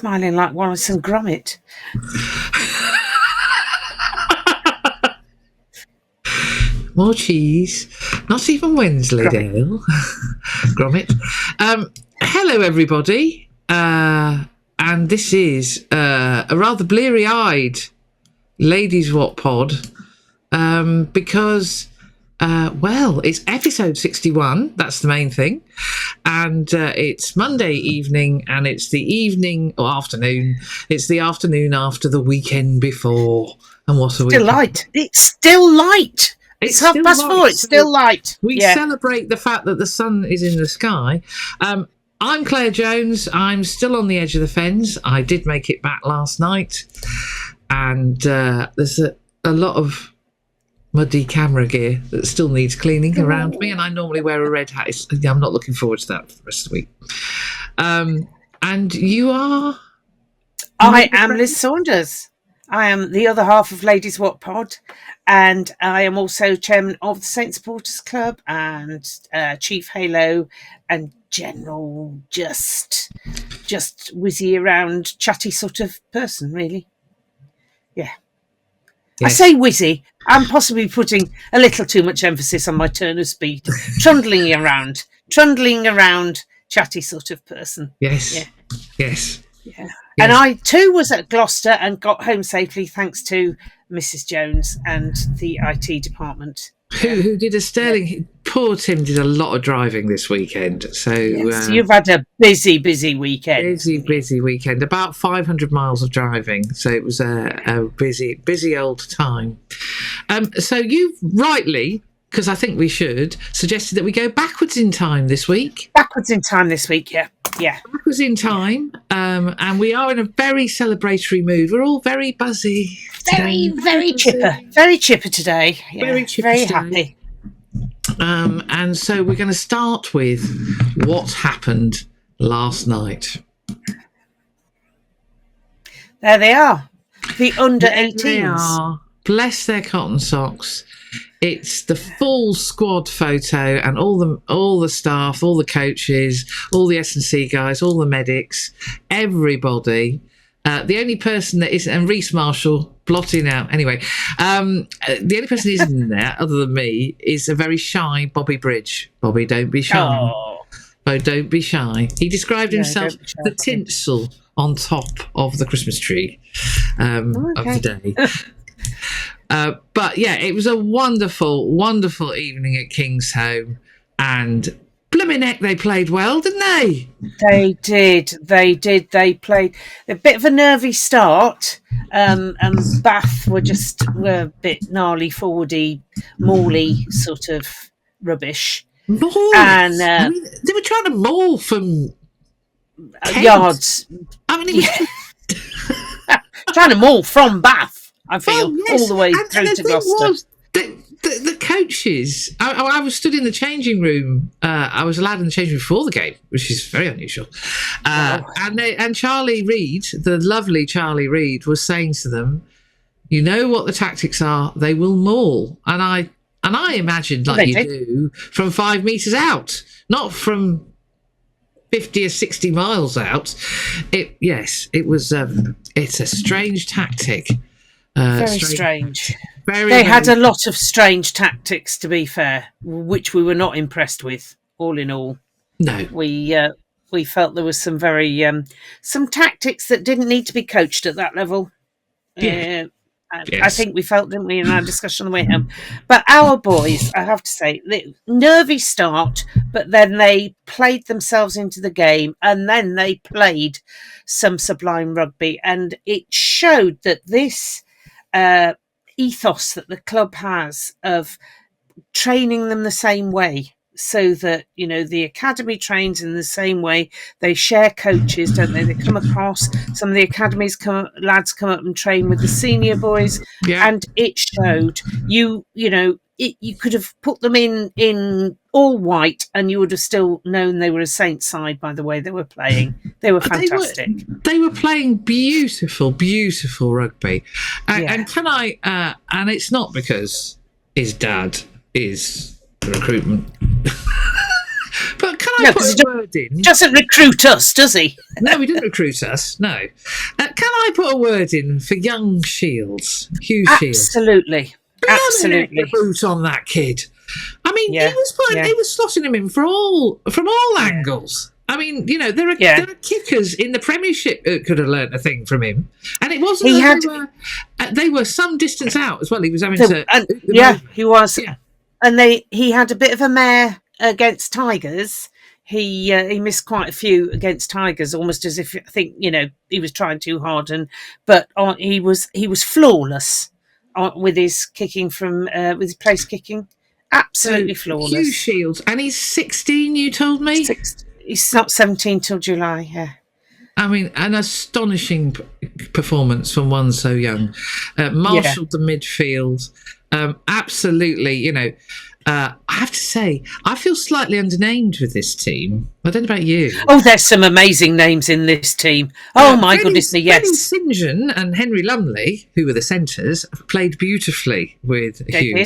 smiling like Wallace and Gromit. More cheese. Not even Wensleydale. Gromit. Hello, everybody. And this is a rather bleary-eyed Ladies What Pod because, it's episode 61. That's the main thing. And it's Monday evening, and it's the evening or afternoon. It's the afternoon after the weekend before. And what are we? Still light. It's still light. It's 4:30. It's still light. We celebrate the fact that the sun is in the sky. I'm Claire Jones. I'm still on the edge of the fence. I did make it back last night. And there's a lot of muddy camera gear that still needs cleaning around me. And I normally wear a red hat. I'm not looking forward to that for the rest of the week. And you are? I am Liz Saunders. I am the other half of Ladies What Pod, and I am also chairman of the Saint Supporters Club and Chief Halo and general just whizzy around chatty sort of person, really. Yeah. Yes. I say whizzy. I'm possibly putting a little too much emphasis on my turn of speed. Trundling around, chatty sort of person. Yes. Yeah. Yes. Yeah. And I too was at Gloucester and got home safely thanks to Mrs. Jones and the IT department. Who did a sterling... Poor Tim did a lot of driving this weekend. So yes, you've had a busy weekend. Busy weekend. About 500 miles of driving. So it was a busy old time. So you rightly, because I think we should, suggested that we go backwards in time this week. Backwards in time this week, yeah. Backwards in time, and we are in a very celebratory mood. We're all very buzzy. Very chipper. Very chipper today. Yeah, very chipper very today. Happy. And so we're going to start with what happened last night. There they are. The under 18s. Bless their cotton socks. It's the full squad photo, and all the staff, all the coaches, all the S&C guys, all the medics, everybody. The only person that isn't, and Reece Marshall blotting out. Anyway, the only person that isn't in there, other than me, is a very shy Bobby Bridge. Bobby, don't be shy. Oh, don't be shy. He described himself the tinsel on top of the Christmas tree of the day. But yeah, it was a wonderful evening at King's Home, and blimmin' heck, they played well, didn't they? They did. They played a bit of a nervy start. Bath were a bit gnarly, forwardy, mauly sort of rubbish. Maul. And they were trying to maul from yards. I mean, it was trying to maul from Bath. I feel all the way through to Gloucester. The coaches, I was stood in the changing room. I was allowed in the changing room before the game, which is very unusual. And Charlie Reid, the lovely Charlie Reid, was saying to them, "You know what the tactics are? They will maul." And I imagined like you do from 5 metres out, not from 50 or 60 miles out. It was. It's a strange tactic. Very strange. They had a lot of strange tactics, to be fair, which we were not impressed with. All in all, no, we felt there was some very some tactics that didn't need to be coached at that level. Yeah. I think we felt, didn't we, in our discussion on the way home? But our boys, I have to say, nervy start, but then they played themselves into the game, and then they played some sublime rugby, and it showed that this ethos that the club has of training them the same way, so that, you know, the academy trains in the same way. They share coaches, don't they? They come across, some of the academies lads come up and train with the senior boys, and it showed. You could have put them in all white and you would have still known they were a Saints side by the way they were playing. They were fantastic. They were playing beautiful rugby. And can I, and it's not because his dad is recruitment, but can I put a word in? He doesn't recruit us, does he? No, he didn't recruit us. No. Can I put a word in for young Shields, Hugh Shields? Absolutely. Absolutely. The boot on that kid. I mean, Yeah, he was slotting him in from all angles. I mean, there are kickers in the Premiership that could have learnt a thing from him, and it wasn't. They were some distance out as well. He was having he was, and he had a bit of a mare against Tigers. He missed quite a few against Tigers, almost as if I think he was trying too hard, but he was flawless with his kicking with his place kicking, absolutely flawless. Hugh Shields, and he's 16. You told me. He's not 17 till July. Yeah. I mean, an astonishing performance from one so young. Marshalled the midfield. Absolutely, I have to say, I feel slightly undernamed with this team. I don't know about you. Oh, there's some amazing names in this team. Oh, my goodness me, yes. Freddie St John and Henry Lumley, who were the centres, played beautifully with Hugh.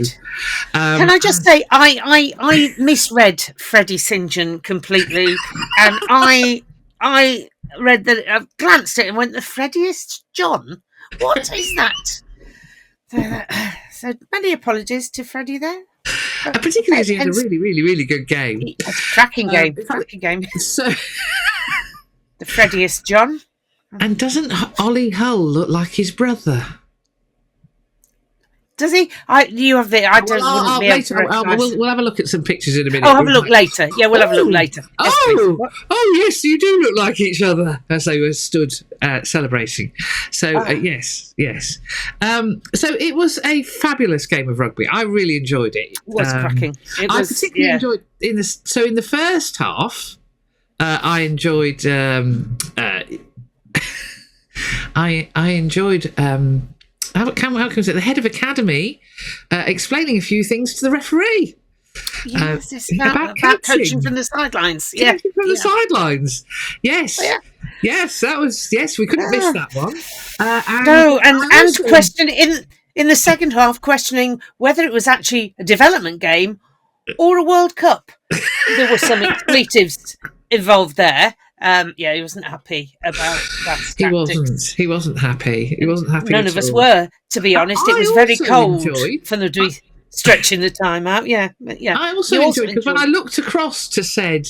Can I just say, I misread Freddie St John completely, and I read that, I glanced at it and went, the Freddiest John? What is that? So many apologies to Freddie there. Particularly as he had a really, really, really good game. A cracking game. Cracking game. So, the Freddiest John. And doesn't Ollie Hull look like his brother? Does he? You have the. I don't. We'll have a look at some pictures in a minute. I'll have a look later. Yeah, we'll have a look later. Yes, you do look like each other as they were stood celebrating. So yes. So it was a fabulous game of rugby. I really enjoyed it. It was cracking. I particularly enjoyed in the first half. I enjoyed. I enjoyed. How comes it? The head of academy explaining a few things to the referee. Yes, it's about coaching from the sidelines. Coaching from the sidelines. Yes. Yeah. Yes, that was. Yes, we couldn't miss that one. And question in the second half, questioning whether it was actually a development game or a World Cup. There were some expletives involved there. He wasn't happy about that. He wasn't happy. He wasn't happy. None of us were, to be honest. It was very cold for them to be stretching the time out. Yeah. I also enjoyed because when I looked across to said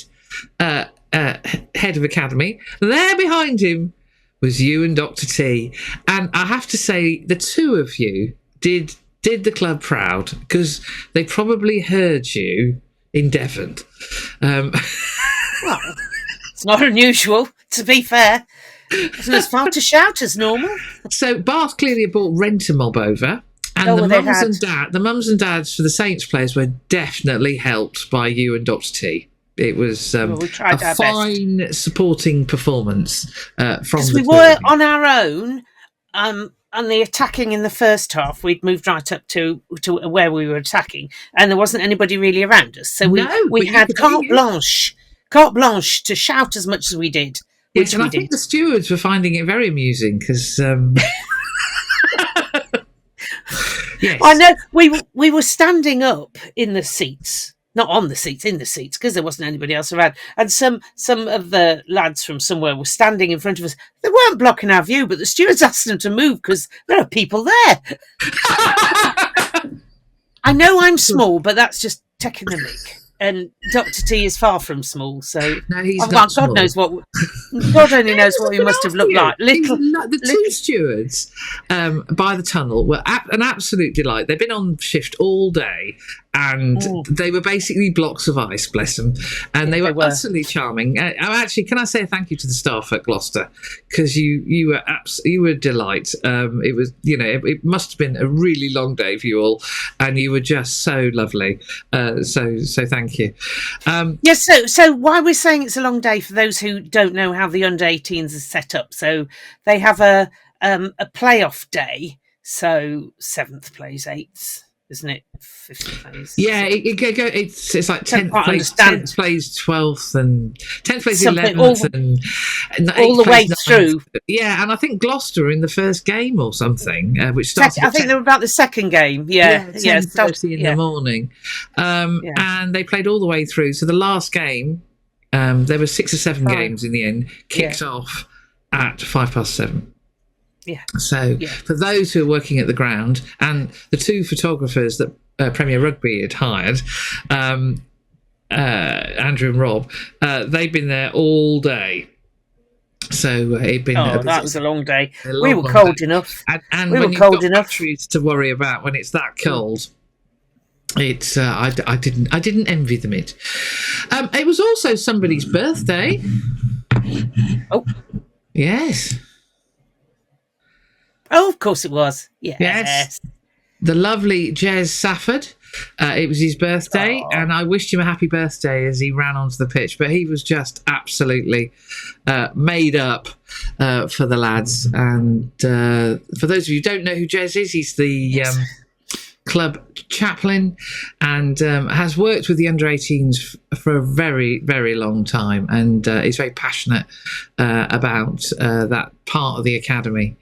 head of academy, there behind him was you and Dr. T, and I have to say the two of you did the club proud because they probably heard you in Devon. Well. It's not unusual, to be fair. It's as far to shout as normal. So Bath clearly brought Rent-A-Mob over, and the mums and dads for the Saints players were definitely helped by you and Dr. T. It was a fine supporting performance from the we were on our own. And the attacking in the first half, we'd moved right up to where we were attacking, and there wasn't anybody really around us. So we had carte blanche to shout as much as we did. Yes, and I think the stewards were finding it very amusing because. Yes, I know we were standing up in the seats, not on the seats, in the seats, because there wasn't anybody else around. And some of the lads from somewhere were standing in front of us. They weren't blocking our view, but the stewards asked them to move because there are people there. I know I'm small, but that's just taking the mick. And Dr. T is far from small, so no, he's not small. God only knows what he must have looked like. Two stewards by the tunnel were an absolute delight. They've been on shift all day, and they were basically blocks of ice, bless them, and they were utterly charming. Actually, can I say a thank you to the staff at Gloucester because you were a delight. It was it must have been a really long day for you all, and you were just so lovely. So thank you. Yes. So why we're saying it's a long day for those who don't know how the under 18s is set up. So they have a playoff day. So 7th plays 8th. Isn't it? 5th plays. Yeah, it's like 10th plays 12th and 10th plays 11th and all the way through. Yeah, and I think Gloucester in the first game or something, which started. I think they were about the second game. Yeah, 10:30 in the morning, and they played all the way through. So the last game There were 6 or 7 Right. games in the end, kicked off at 7:05. Yeah. So for those who are working at the ground, and the 2 photographers that Premier Rugby had hired, Andrew and Rob, they've been there all day. So it'd been. That was a long day. We were cold enough. And we when were you've cold got enough batteries to worry about when it's that cold, it's. I didn't envy them it. It was also somebody's birthday. Oh. Yes. Oh, of course it was. Yes. The lovely Jez Safford. It was his birthday, and I wished him a happy birthday as he ran onto the pitch. But he was just absolutely made up for the lads. And for those of you who don't know who Jez is, he's the club chaplain and has worked with the under-18s for a very, very long time, and is very passionate about that part of the academy.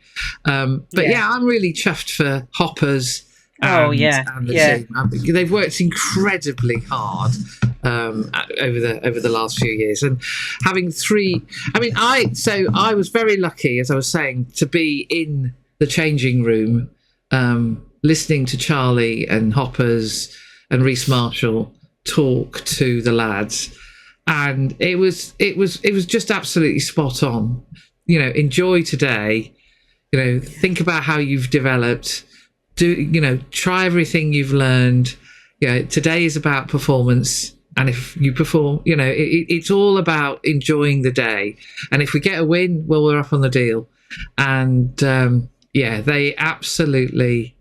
But I'm really chuffed for Hoppers. And the team. They've worked incredibly hard over the last few years, and having 3. I was very lucky, as I was saying, to be in the changing room, listening to Charlie and Hoppers and Reece Marshall talk to the lads, and it was just absolutely spot on. Enjoy today. Think about how you've developed. Try everything you've learned. Today is about performance, and if you perform, it's all about enjoying the day. And if we get a win, well, we're up on the deal. And they absolutely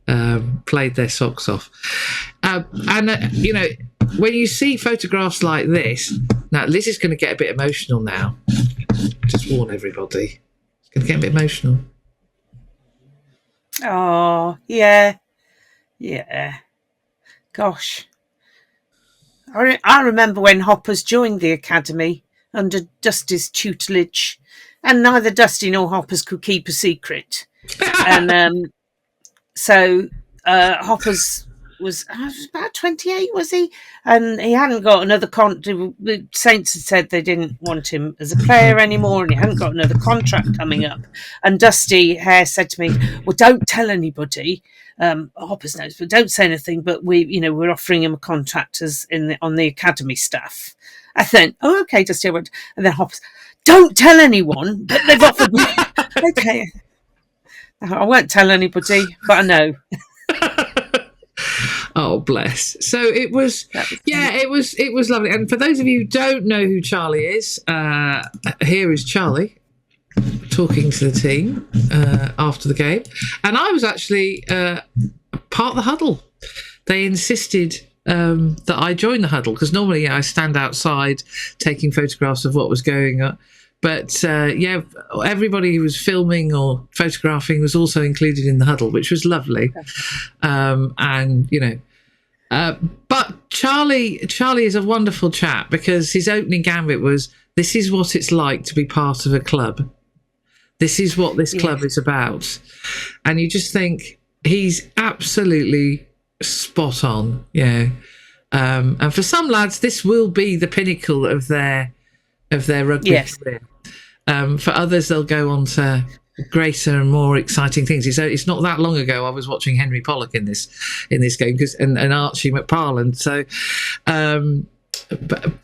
played their socks off. When you see photographs like this, now Liz is going to get a bit emotional now. Just warn everybody, it's going to get a bit emotional. Oh, yeah. Gosh. I remember when Hoppers joined the academy under Dusty's tutelage, and neither Dusty nor Hoppers could keep a secret. And so Hoppers was about 28, was he? And he hadn't got another the Saints had said they didn't want him as a player anymore, and he hadn't got another contract coming up. And Dusty Hare said to me, well, don't tell anybody. Hoppers knows, but don't say anything, but we're offering him a contract on the academy staff. I then, okay, Dusty, and then Hoppers, don't tell anyone, but they've offered me. Okay. I won't tell anybody, but I know. Oh, bless. So it was lovely. And for those of you who don't know who Charlie is, here is Charlie talking to the team after the game. And I was actually part of the huddle. They insisted that I join the huddle, because normally I stand outside taking photographs of what was going on. But everybody who was filming or photographing was also included in the huddle, which was lovely. But Charlie is a wonderful chap, because his opening gambit was, this is what it's like to be part of a club. This is what this club is about. And you just think he's absolutely spot on. And for some lads, this will be the pinnacle of their rugby career. For others, they'll go on to greater and more exciting things. It's not that long ago I was watching Henry Pollock in this game, and Archie McParland. So,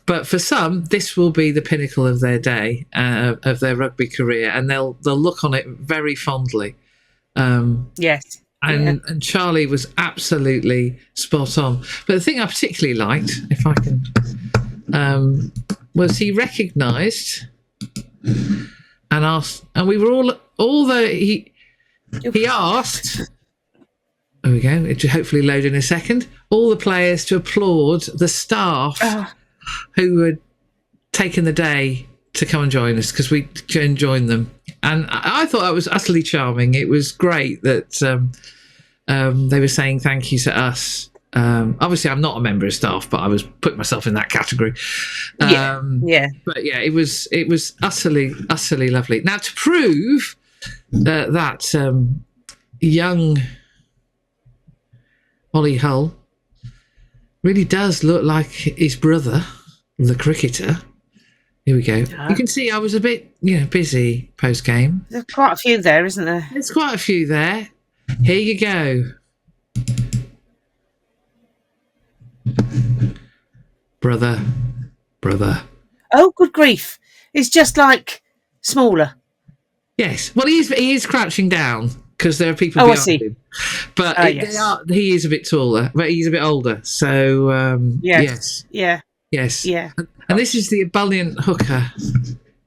but for some, this will be the pinnacle of their day, of their rugby career, and they'll look on it very fondly. Yes. And Charlie was absolutely spot on. But the thing I particularly liked, if I can, was he recognised and asked, and we were all, although he asked, there we go, it should hopefully load in a second, all the players to applaud the staff who had taken the day to come and join us, because we joined them. And I thought that was utterly charming. It was great that they were saying thank you to us. Obviously, I'm not a member of staff, but I was putting myself in that category. But it was utterly lovely. Now, to prove that young Ollie Hull really does look like his brother, the cricketer, Here we go. You can see I was a bit, busy post game. There's quite a few there, isn't there? There's quite a few there. Here you go. Brother. Oh, good grief. It's just like smaller. Yes. Well, he is crouching down because there are people behind him. But he is a bit taller, but he's a bit older. So, yes. Yeah. Yes. Yeah. And this is the ebullient hooker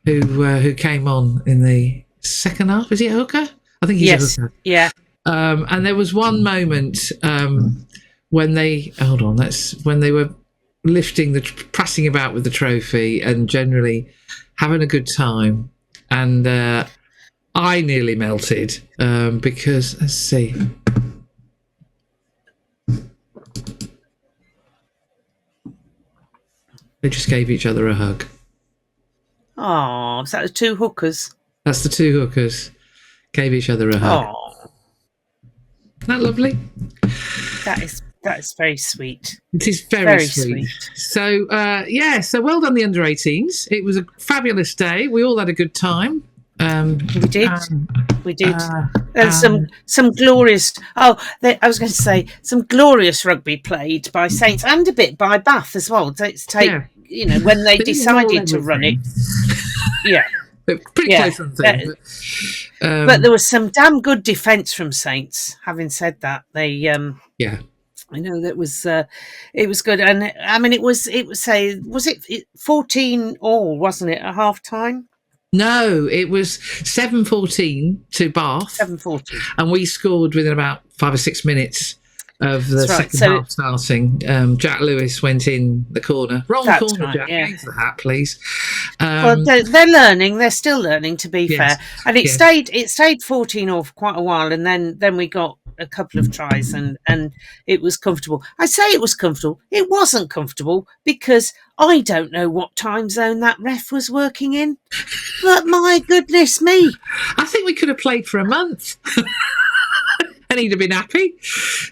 who came on in the second half. Is he a hooker? I think he's a hooker. Yeah. And there was one moment when they were lifting pressing about with the trophy and generally having a good time. And I nearly melted because, let's see. They just gave each other a hug. Oh, is that the two hookers? That's the two hookers. Gave each other a hug. Oh. Isn't that lovely? That is very sweet. It is very sweet. So, so well done the under-18s. It was a fabulous day. We all had a good time. We did. And some glorious. I was going to say some glorious rugby played by Saints and a bit by Bath as well. When they decided to run it. Yeah, pretty close on thing. But there was some damn good defence from Saints. Having said that, they I know that was it was good, and I mean was it 14 all, wasn't it, at half time? No, it was 7-14 to Bath. 7-14. And we scored within about 5 or 6 minutes of the second half starting. Jack Lewis went in the corner. Wrong corner, right, Jack. Into the hat, please. Well, they're learning. They're still learning, to be fair. And it stayed 14 all for quite a while, and then we got a couple of tries and it was comfortable. I say it was comfortable. It wasn't comfortable because I don't know what time zone that ref was working in. But my goodness me. I think we could have played for a month. And he'd have been happy.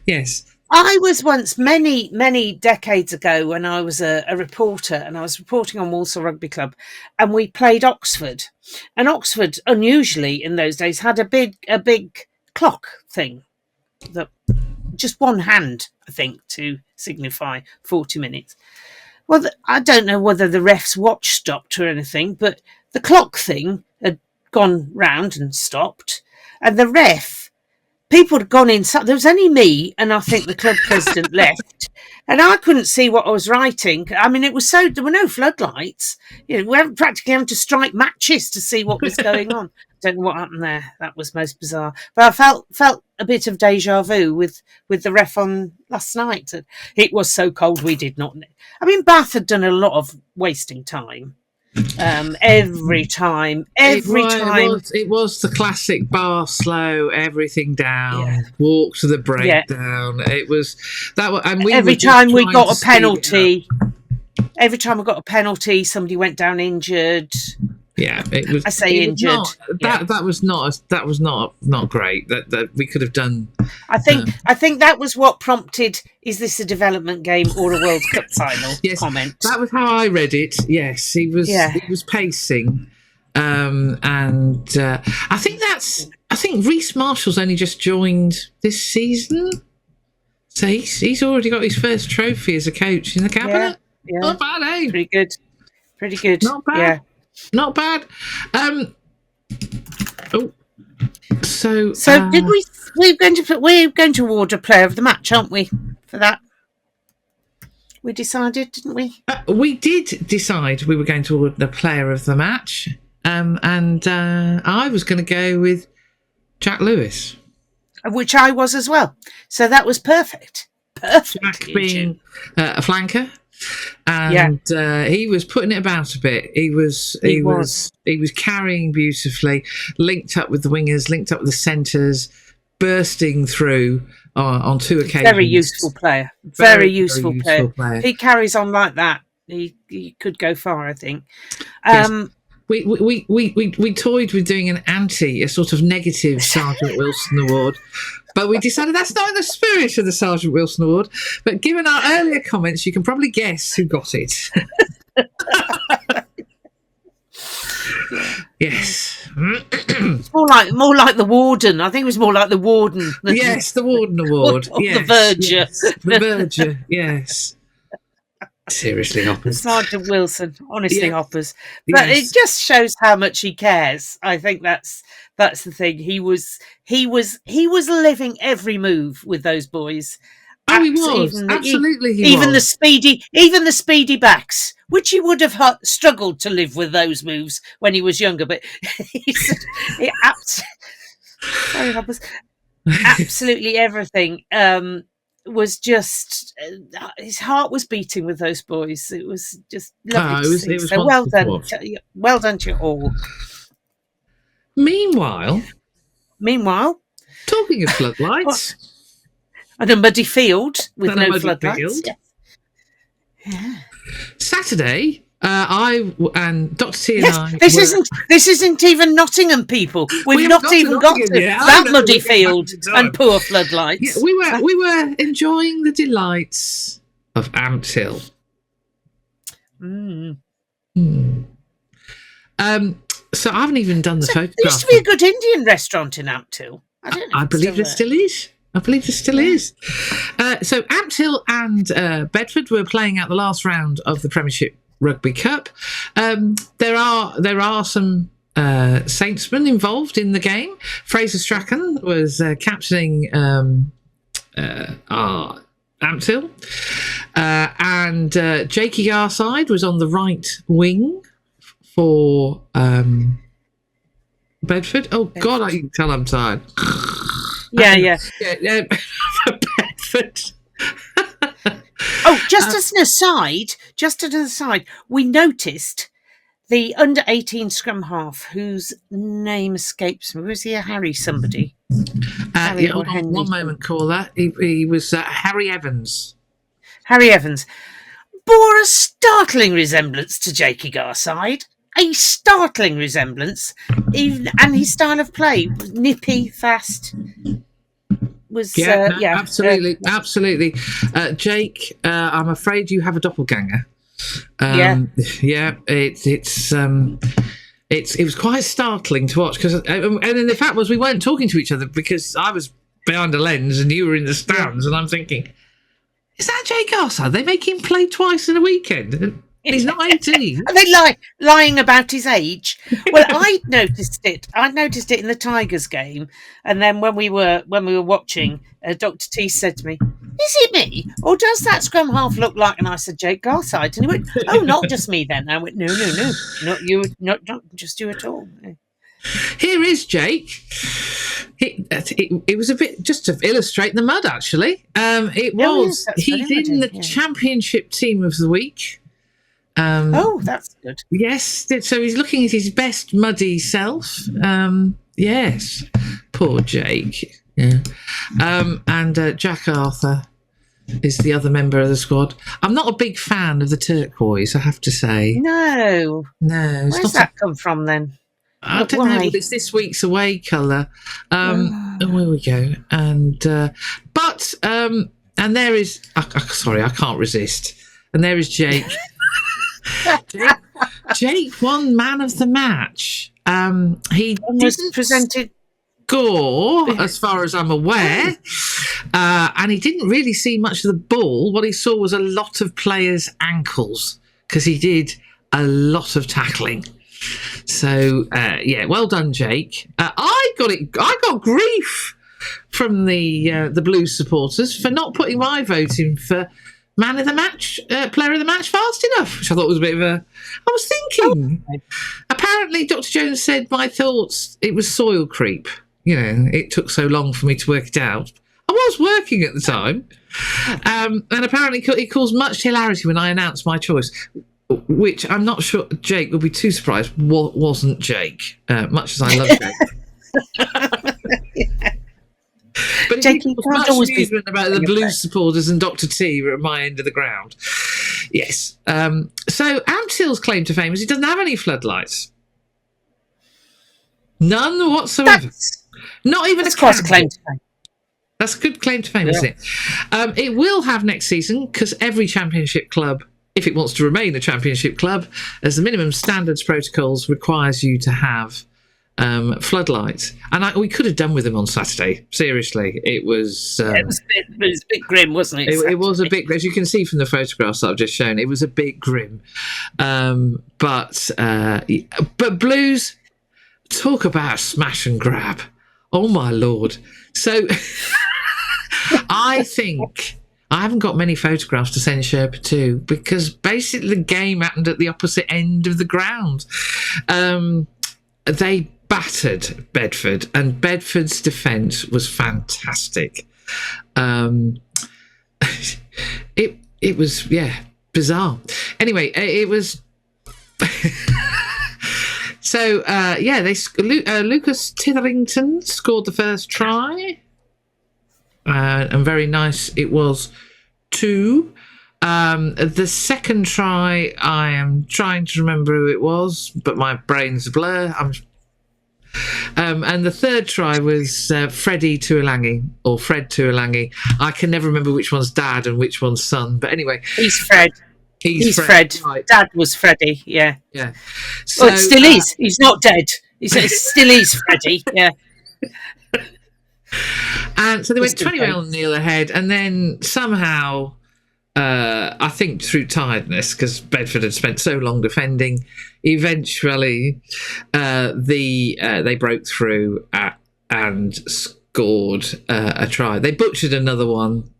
Yes. I was once many, many decades ago when I was a reporter, and I was reporting on Walsall Rugby Club, and we played Oxford. And Oxford, unusually in those days, had a big clock thing. That just one hand, I think, to signify 40 minutes. Well, I don't know whether the ref's watch stopped or anything, but the clock thing had gone round and stopped, and the ref, people had gone inside. There was only me, and I think the club president left, and I couldn't see what I was writing. I mean, there were no floodlights. We were practically having to strike matches to see what was going on. Don't know what happened there. That was most bizarre. But I felt a bit of deja vu with the ref on last night. It was so cold we did not. I mean, Bath had done a lot of wasting time. Every time. It was the classic bar slow, everything down, walk to the breakdown. It was that. And every time we got a penalty. Every time we got a penalty, somebody went down injured. Yeah, it was. I say injured. That was not great. That we could have done. I think that was what prompted. Is this a development game or a World Cup final? Yes, comment. That was how I read it. Yes, he was. Yeah. He was pacing, and I think Reece Marshall's only just joined this season, so he's already got his first trophy as a coach in the cabinet. Yeah. Not bad, eh? Pretty good. Not bad. Yeah. Not bad. So did we? We're going to award a player of the match, aren't we? For that, we decided, didn't we? We did decide we were going to award the player of the match, and I was going to go with Jack Lewis, which I was as well. So that was perfect. Jack being a flanker. And he was putting it about a bit. He was carrying beautifully, linked up with the wingers, linked up with the centres, bursting through on 2 occasions. Very useful player. Very useful player. He carries on like that. He could go far, I think. Yes. We toyed with doing a sort of negative Sgt Wilson award, but we decided that's not in the spirit of the Sgt Wilson award. But given our earlier comments, you can probably guess who got it. Yes. It's more like the warden. I think it was more like the warden. Yes, the Warden Award. Or Yes, the verger. Yes. The verger, yes. Seriously, Hoppers. Sergeant Wilson, honestly, Yes. Hoppers. But Yes. it just shows how much he cares. I think that's the thing. He was living every move with those boys. Oh, he was. Absolutely, he even was. the speedy backs, which he would have struggled to live with those moves when he was younger. But sorry, Hoppers. Absolutely everything was just his heart was beating with those boys. It was just lovely to see. So well done to you all. Meanwhile, talking of floodlights, and a muddy field with no floodlights. Yeah. Saturday, I and Dr. T and I. This isn't even Nottingham, people. We've not even got to that muddy field and poor floodlights. Yeah, we were enjoying the delights of Ant Hill. So I haven't even done the photograph. There used to be a good Indian restaurant in Ant Hill. I believe it still is. I believe it still is. So Ant Hill and Bedford were playing out the last round of the Premiership Rugby Cup. There are some Saintsmen involved in the game. Fraser Strachan was captaining our Ant Hill, and Jakey Garside was on the right wing for Bedford. Oh God, I can tell I'm tired. Yeah. Bedford. Oh, just as an aside, we noticed the under-18 scrum half whose name escapes me. Was he a Harry somebody? One moment, caller. He was Harry Evans. Harry Evans bore a startling resemblance to Jakey Garside. A startling resemblance, and his style of play was nippy, fast. Absolutely. Jake, I'm afraid you have a doppelganger. It was quite startling to watch because, and then the fact was we weren't talking to each other because I was behind a lens and you were in the stands, and I'm thinking, is that Jake Garside? They make him play twice in a weekend. He's not 18. Are they lying about his age? Well, I noticed it. I noticed it in the Tigers game, and then when we were watching, Dr. T said to me, "Is it me, or does that scrum half look like?" And I said, "Jake Garside," and he went, "Oh, not just me then." And I went, "No, not you, not just you at all." Here is Jake. It was a bit just to illustrate the mud. Actually, he's in the championship team of the week. That's good. Yes, so he's looking at his best muddy self. Yes, poor Jake. Yeah, and Jack Arthur is the other member of the squad. I'm not a big fan of the turquoise, I have to say. No. Where's that come from then? I don't know, but it's this week's away colour. Here we go. And and there is. Sorry, I can't resist. And there is Jake. Jake won man of the match. He didn't presented score, as far as I'm aware, and he didn't really see much of the ball. What he saw was a lot of players' ankles because he did a lot of tackling. So well done, Jake. I got grief from the Blues supporters for not putting my vote in for man of the match, player of the match fast enough, which I thought was a bit of a. I was thinking. Apparently, Dr. Jones said my thoughts. It was soil creep. You know, it took so long for me to work it out. I was working at the time, and apparently it caused much hilarity when I announced my choice, which I'm not sure Jake would be too surprised wasn't Jake, much as I love Jake. But Jake was much amusement about the Blues supporters and Dr. T were at my end of the ground. Yes. So Ant Hill's claim to fame is he doesn't have any floodlights. None whatsoever. Not even that's quite a claim to fame. That's a good claim to fame, isn't it? It will have next season because every championship club if it wants to remain a championship club, as the minimum standards protocols requires you to have floodlights. And we could have done with them on Saturday. Seriously, it was. It was a bit grim, wasn't it? It was a bit, as you can see from the photographs that I've just shown. It was a bit grim, but Blues, talk about smash and grab. Oh my lord! So I think. I haven't got many photographs to send Sherpa to because basically the game happened at the opposite end of the ground. They battered Bedford, and Bedford's defence was fantastic. It was bizarre. Anyway, it was. So Lucas Titherington scored the first try. And very nice it was too. The second try, I am trying to remember who it was, but my brain's a blur. And the third try was Freddie Tuolangi, or Fred Tuolangi. I can never remember which one's dad and which one's son. But anyway, he's Fred. He's Fred. Right. Dad was Freddie. Yeah. Yeah. So, it still is. He's not dead. It still is Freddie. Yeah. And so they went 20-0 ahead, and then somehow, I think through tiredness, because Bedford had spent so long defending, eventually they broke through and scored a try. They butchered another one,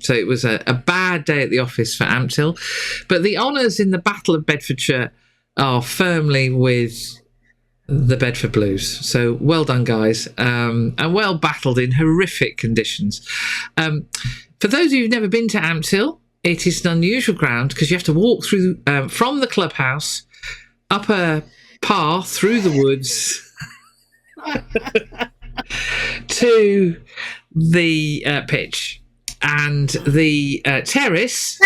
so it was a bad day at the office for Ampthill. But the honours in the Battle of Bedfordshire are firmly with the Bedford Blues. So well done, guys, and well battled in horrific conditions. For those of you who've never been to Ampthill, it is an unusual ground because you have to walk through from the clubhouse up a path through the woods to the pitch, and the terrace,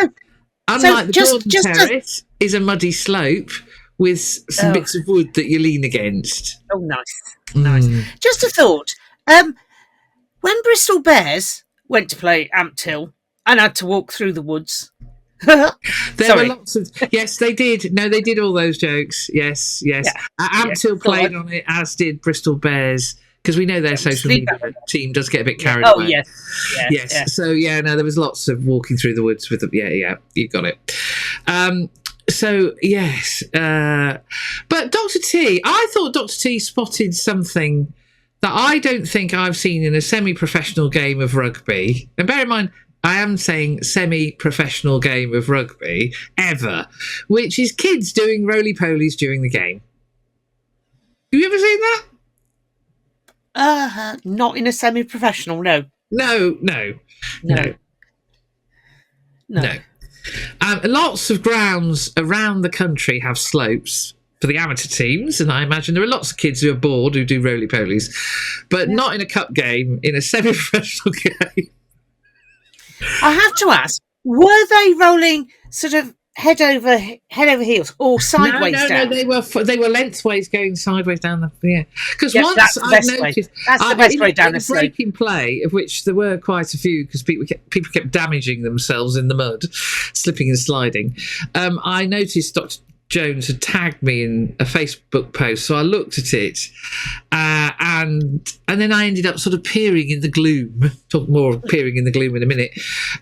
unlike the Gordon terrace, is a muddy slope with some bits of wood that you lean against. Oh, nice. Just a thought. When Bristol Bears went to play Ampthill and had to walk through the woods. There were lots of... Yes, they did. No, they did all those jokes. Yes. Yeah. Ampthill played on it, as did Bristol Bears, because we know their social media team does get a bit carried away. Yes. So, there was lots of walking through the woods with them. Yeah, you got it. So, yes. But Dr. T, I thought Dr. T spotted something that I don't think I've seen in a semi-professional game of rugby. And bear in mind, I am saying semi-professional game of rugby ever, which is kids doing roly-polies during the game. Have you ever seen that? Not in a semi-professional, no. No. Lots of grounds around the country have slopes for the amateur teams, and I imagine there are lots of kids who are bored who do roly-polies, but not in a cup game, in a semi-professional game. I have to ask, were they rolling sort of head over heels or sideways down? No, they were lengthways going sideways down the Because once I noticed, that's the best way down the slope. Breaking play, of which there were quite a few, because people kept damaging themselves in the mud, slipping and sliding. I noticed Dr. Jones had tagged me in a Facebook post, so I looked at it, and then I ended up sort of peering in the gloom. Talk more of peering in the gloom in a minute.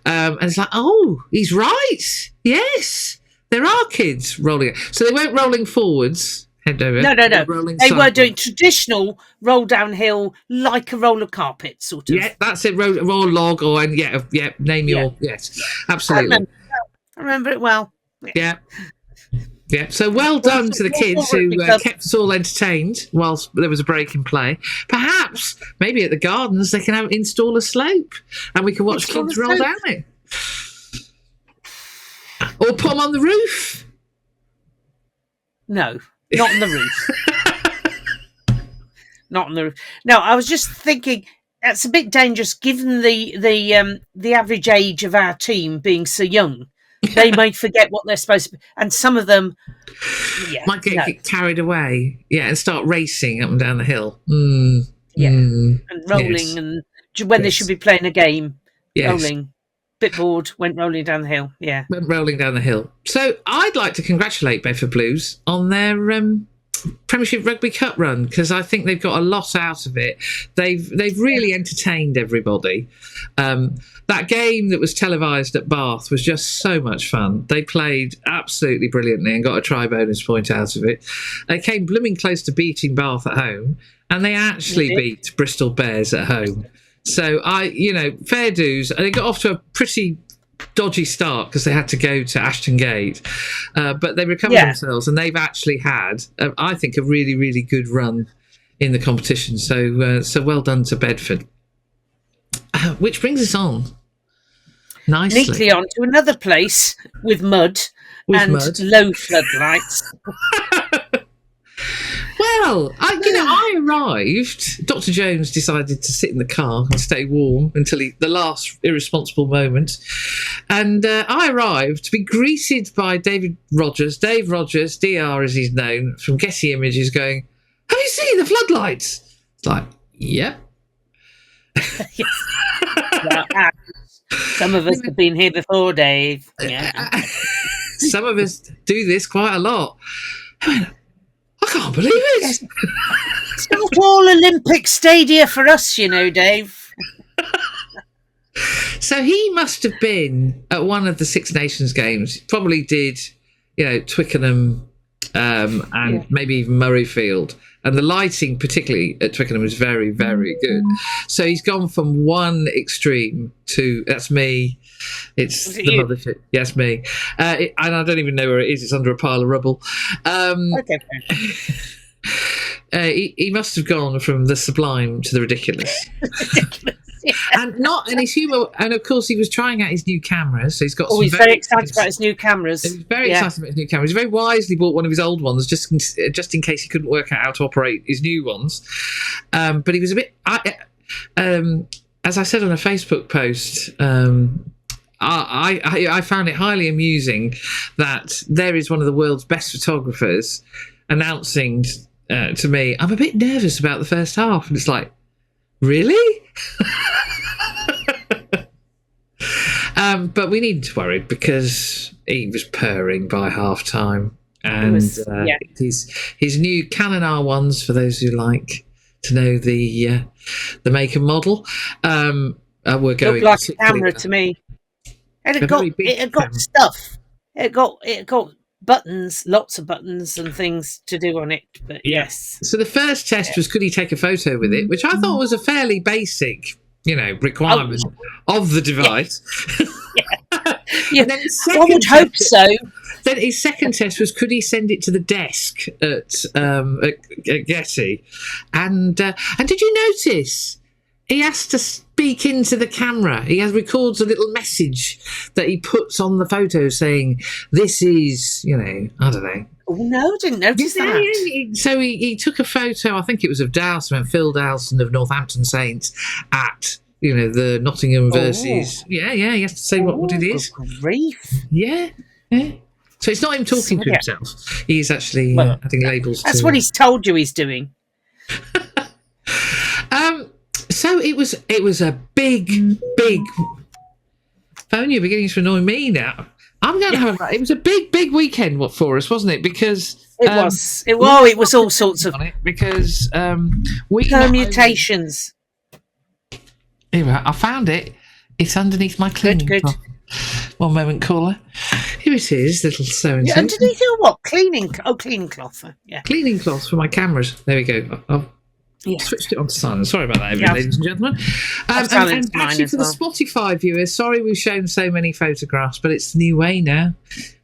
And it's like, oh, he's right. Yes, there are kids rolling. So they weren't rolling forwards, head over. No. They were doing traditional roll downhill, like a roller carpet, sort of. Yeah, that's it. Roll log, or name your yes, absolutely. I remember it well. Yeah. Yeah, so well done to the kids who kept us all entertained whilst there was a break in play. Perhaps, maybe at the gardens, they can install a slope and we can watch kids roll down it. Or put them on the roof. No, not on the roof. Not on the roof. No, I was just thinking that's a bit dangerous given the average age of our team being so young. They may forget what they're supposed to be. And some of them might get carried away. Yeah, and start racing up and down the hill. And rolling and when they should be playing a game. Rolling. bit bored, went rolling down the hill. Yeah. Went rolling down the hill. So I'd like to congratulate Bedford Blues on their Premiership Rugby Cup run, because I think they've got a lot out of it. They've really entertained everybody. That game that was televised at Bath was just so much fun. They played absolutely brilliantly and got a try bonus point out of it. They came blooming close to beating Bath at home, and they actually beat Bristol Bears at home. So fair dues. And they got off to a pretty dodgy start because they had to go to Ashton Gate, but they recovered themselves, and they've actually had, I think, a really, really good run in the competition. So well done to Bedford. Which brings us on nicely, neatly on to another place with mud and low floodlights. Well, I arrived. Dr. Jones decided to sit in the car and stay warm until the last irresponsible moment. And I arrived to be greeted by Dave Rogers, DR as he's known, from Getty Images, going, "Have you seen the floodlights?" It's like, yep. Some of us have been here before, Dave. Yeah. Some of us do this quite a lot. I can't believe it. It's not all Olympic stadia for us, Dave. So he must have been at one of the Six Nations games. Probably did, Twickenham and maybe even Murrayfield. And the lighting, particularly at Twickenham, was very, very good. So he's gone from one extreme to, that's me. It's the mothership. Yes, me. And I don't even know where it is. It's under a pile of rubble. Okay. He must have gone from the sublime to the ridiculous. And his humour, and of course he was trying out his new cameras, so he's got he's very excited about his new cameras. He's very excited about his new cameras. He very wisely bought one of his old ones just in case he couldn't work out how to operate his new ones. But he was a bit, as I said on a Facebook post, I found it highly amusing that there is one of the world's best photographers announcing to me, "I'm a bit nervous about the first half," and it's like, really? But we needn't worry because he was purring by half time, and his new Canon R1s, for those who like to know the make and model, were going. Looked like a camera to me. And it got stuff. It got buttons, lots of buttons and things to do on it. But yes. So the first test was, could he take a photo with it, which I thought was a fairly basic, requirement of the device. Yeah. And then one would hope so. Then his second test was, could he send it to the desk at Getty? And did you notice he has to speak into the camera? He records a little message that he puts on the photo saying, "This is, I don't know." Oh, no, I didn't notice that. So he took a photo, I think it was of Dowson, Phil Dowson of Northampton Saints at, the Nottingham versus... Yeah, he has to say what it is. Good grief. Yeah. So it's not him talking to himself. He's actually adding labels That's what he's told you he's doing. So it was a big phone. You're beginning to annoy me now. I'm going to have it was a big weekend for us, wasn't it? Because it was all sorts of on it because we permutations. Anyway, I found it. It's underneath my cleaning cloth. One moment, caller. Here it is, little so-and-so. Underneath your what? Cleaning cloth. Yeah. Cleaning cloth for my cameras. There we go. I've switched it on to silent. Sorry about that, ladies and gentlemen. And actually, for the Spotify viewers, sorry we've shown so many photographs, but it's the new way now.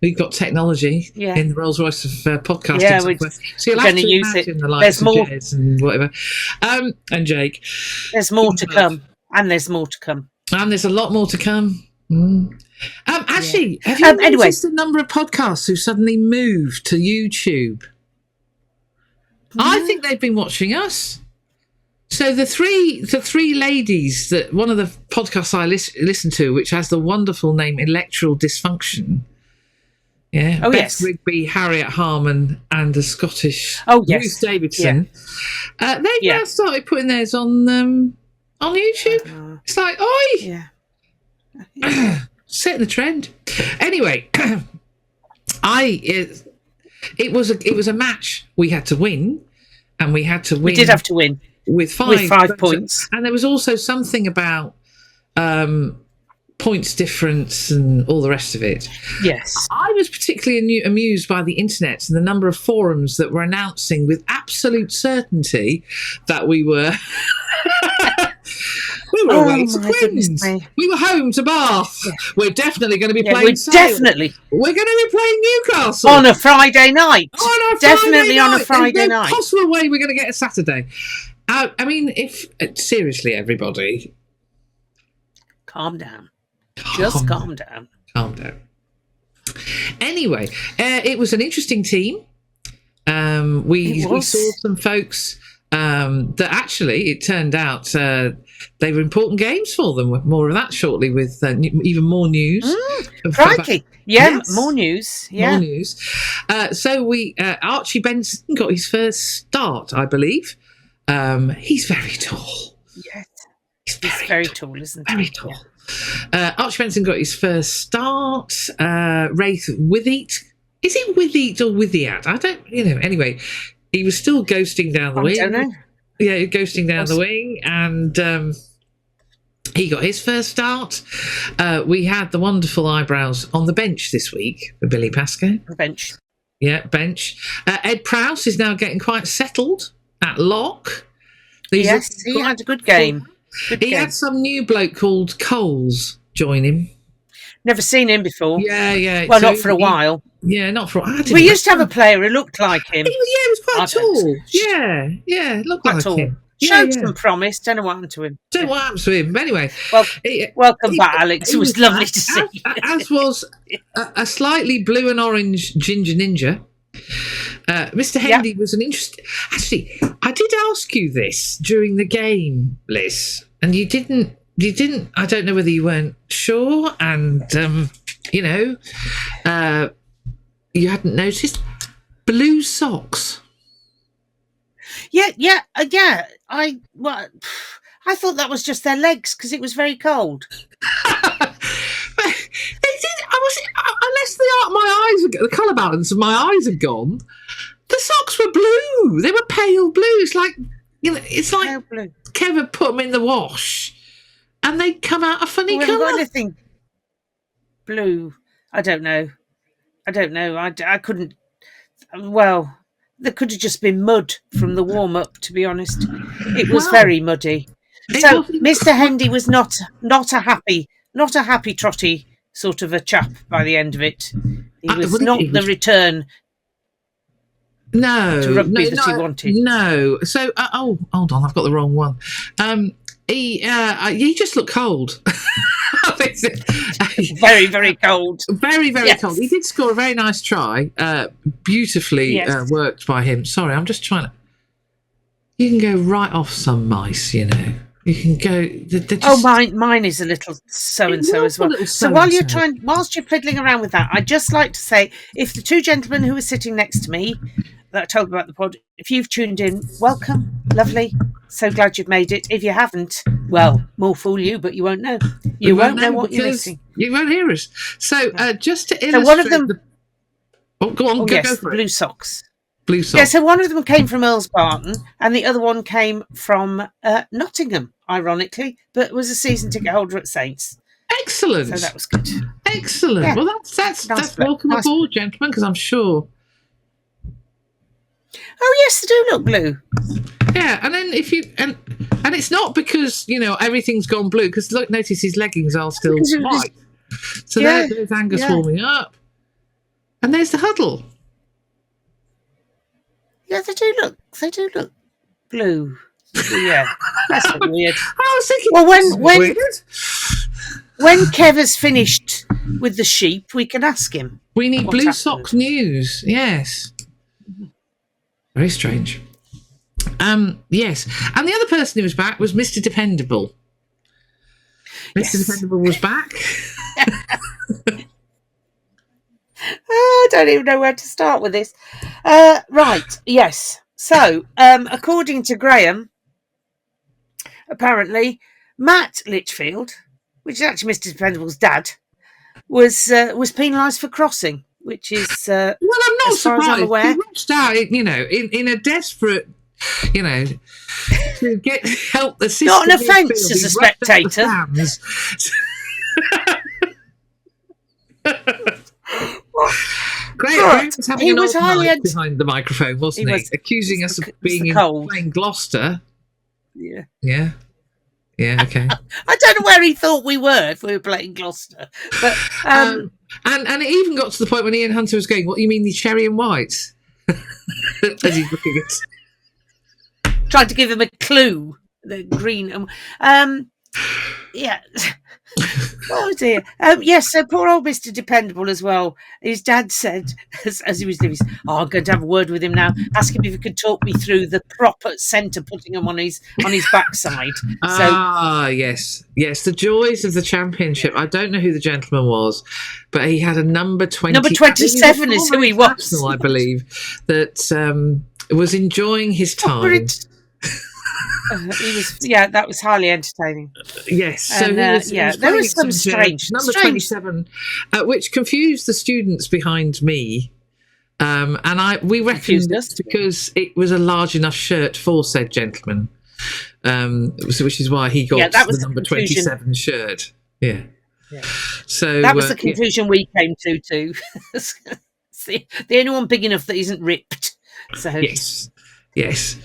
We've got technology in the Rolls Royce of podcasting software. So you'll have to use it. The likes of Jez and whatever. And Jake. There's more to come. And there's more to come. And there's a lot more to come. Actually, have you noticed the number of podcasts who suddenly moved to YouTube? I think they've been watching us. So the three ladies, that one of the podcasts I listen to, which has the wonderful name Electoral Dysfunction. Yeah. Oh, Beth Rigby, Harriet Harman, and the Scottish Ruth Davidson. Yeah. They've now started putting theirs on YouTube. It's like, oi! Yeah. Setting the trend. Anyway, it was a match we had to win, and we had to win. We did have to win with 5 points, and there was also something about points difference and all the rest of it. Yes. I was particularly amused by the internet and the number of forums that were announcing with absolute certainty that we were away to Quins. We were home to Bath. Yeah. We're definitely going to be playing Sale. We're going to be playing Newcastle on a Friday night. On a Friday night. Possible way we're going to get a Saturday. I mean, seriously, everybody, calm down. Just calm down. Calm down. Anyway, it was an interesting team. We saw some folks that actually, it turned out they were important games for them. More of that shortly with even more news. Crikey. Yes. More news. Yeah. More news. So Archie Benson got his first start, I believe. He's very tall. Yes. He's very tall, isn't he? Very tall. Archie Benson got his first start. Wraith Withiat. Is it Withiat or Withiat? I don't, anyway, he was still ghosting down the wing. I don't know. Yeah, ghosting down the wing, and he got his first start. We had the wonderful eyebrows on the bench this week for Billy Pascoe. The bench. Yeah, bench. Ed Prowse is now getting quite settled at lock. He had a good game. He had some new bloke called Coles join him. Never seen him before. Yeah. Well, not for a while. Yeah, not for a while. We used to have a player who looked like him. He was quite tall. Yeah, looked quite like tall. him. Showed some promise. Don't know what happened to him. Don't know what happened to him. But anyway. Welcome back, Alex. It was lovely to see you. As was a slightly blue and orange ginger ninja. Mr. Hendy was an interesting... Actually, I did ask you this during the game, Liz, and you didn't... I don't know whether you weren't sure, and, you hadn't noticed. Blue socks. Yeah. I thought that was just their legs because it was very cold. Unless the colour balance of my eyes had gone, the socks were blue. They were pale blue. It's like Kevin put them in the wash, and they come out a funny colour. Got anything blue? I don't know. I couldn't. Well, there could have just been mud from the warm up. To be honest, it was very muddy. So Mr. Hendy was not a happy trotty sort of a chap by the end of it. He was the return to rugby that he wanted. No. So, hold on, I've got the wrong one. He just looked cold. Very, very cold. Very, very cold. He did score a very nice try. Beautifully worked by him. Sorry, I'm just trying to... You can go right off some mice, You can go... mine is a little so-and-so as well. So whilst you're fiddling around with that, I'd just like to say, if the two gentlemen who are sitting next to me that I told about the pod, if you've tuned in, welcome, lovely, so glad you've made it. If you haven't, well, more fool you, but you won't know. You won't know what you're missing. You won't hear us. So just to illustrate... So one of them... go on, go for it. Blue socks. Blue socks. Yeah, so one of them came from Earls Barton and the other one came from Nottingham, ironically, but was a season ticket holder at Saints. Excellent. So that was good. Excellent. Yeah. Well, that's welcome aboard, gentlemen, because I'm sure. Oh yes, they do look blue. Yeah, and then if you and it's not because everything's gone blue, because notice his leggings are still white. So there's Angus warming up, and there's the huddle. Yeah, they do look blue. Yeah, that's so weird. I was thinking, when Kev has finished with the sheep, we can ask him. We need blue sock news. Yes, very strange. Yes, and the other person who was back was Mr Dependable. Mr Dependable was back. I don't even know where to start with this. Right, yes. So, according to Graham, apparently, Matt Litchfield which is actually Mr Dependable's dad, was penalised for crossing, which is well, I'm not as far as I'm surprised. aware. He rushed out, in a desperate, to help the system. Not an offence as a spectator. Graham was having an old night behind the microphone, wasn't he? Accusing us of being playing Gloucester. Yeah. Yeah. Yeah, okay. I don't know where he thought we were if we were playing Gloucester. But and it even got to the point when Ian Hunter was going, "What do you mean the cherry and white?" As he's looking at, tried to give him a clue. The green. Yeah. Oh dear. Yes, so poor old Mr Dependable as well. His dad said, as he was doing, I'm going to have a word with him now. Ask him if he could talk me through the proper centre, putting him on his backside. Yes, the joys of the Championship. I don't know who the gentleman was, but he had a number 20. Number 27 is who he was, I believe, that was enjoying his time. That was highly entertaining. Yes, so there was some strange number 27, which confused the students behind me, and we reckoned this because it was a large enough shirt for said gentleman, which is why he got the number 27 shirt. Yeah. So that was the conclusion we came to too. The only one big enough that isn't ripped. So Yes.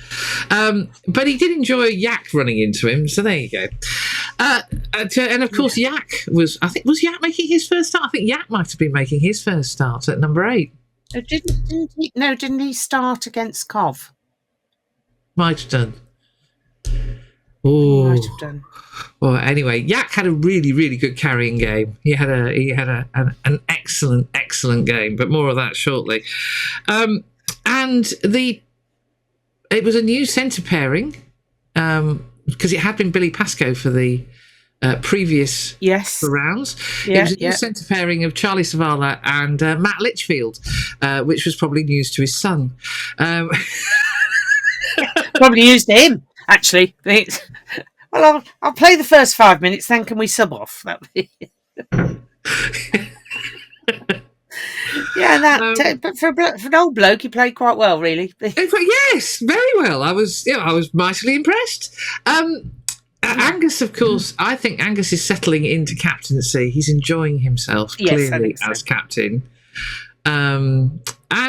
But he did enjoy Yak running into him, so there you go. And of course, Yak was Yak making his first start? I think Yak might have been making his first start at number 8. Didn't he start against Cov? Might have done. Oh. Might have done. Well, anyway, Yak had a really, really good carrying game. He had an excellent game, but more of that shortly. And it was a new centre pairing because it had been Billy Pascoe for the previous rounds. It was a new centre pairing of Charlie Savala and Matt Litchfield, which was probably news to his son. Probably news to him, actually. Well, I'll play the first 5 minutes, then can we sub off? Yeah, but for an old bloke, he played quite well, really. Yes, very well. I was mightily impressed. Angus, of course, I think Angus is settling into captaincy. He's enjoying himself clearly as captain. And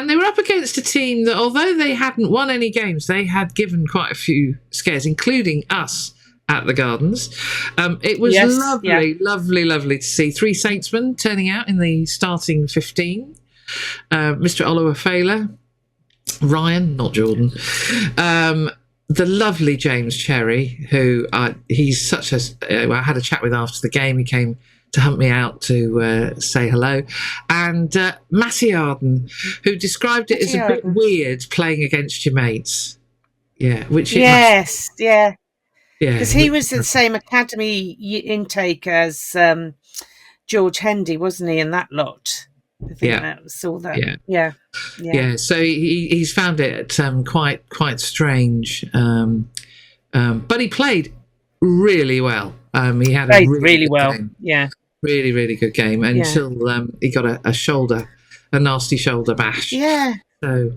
they were up against a team that, although they hadn't won any games, they had given quite a few scares, including us at the Gardens. It was lovely to see 3 Saintsmen turning out in the starting 15. Mr Oluwafela, Ryan, not Jordan, the lovely James Cherry, who he's such a... I had a chat with after the game. He came to hunt me out to say hello. And Matty Arden, who described it as a bit weird playing against your mates. Yeah, which... Yes, yeah. Because he was in the same academy intake as George Hendy, wasn't he, in that lot? I think that was all that. Yeah. So he's found it quite strange, but he played really well. He had a really well game. Yeah, really good game until he got a nasty shoulder bash. Yeah. So,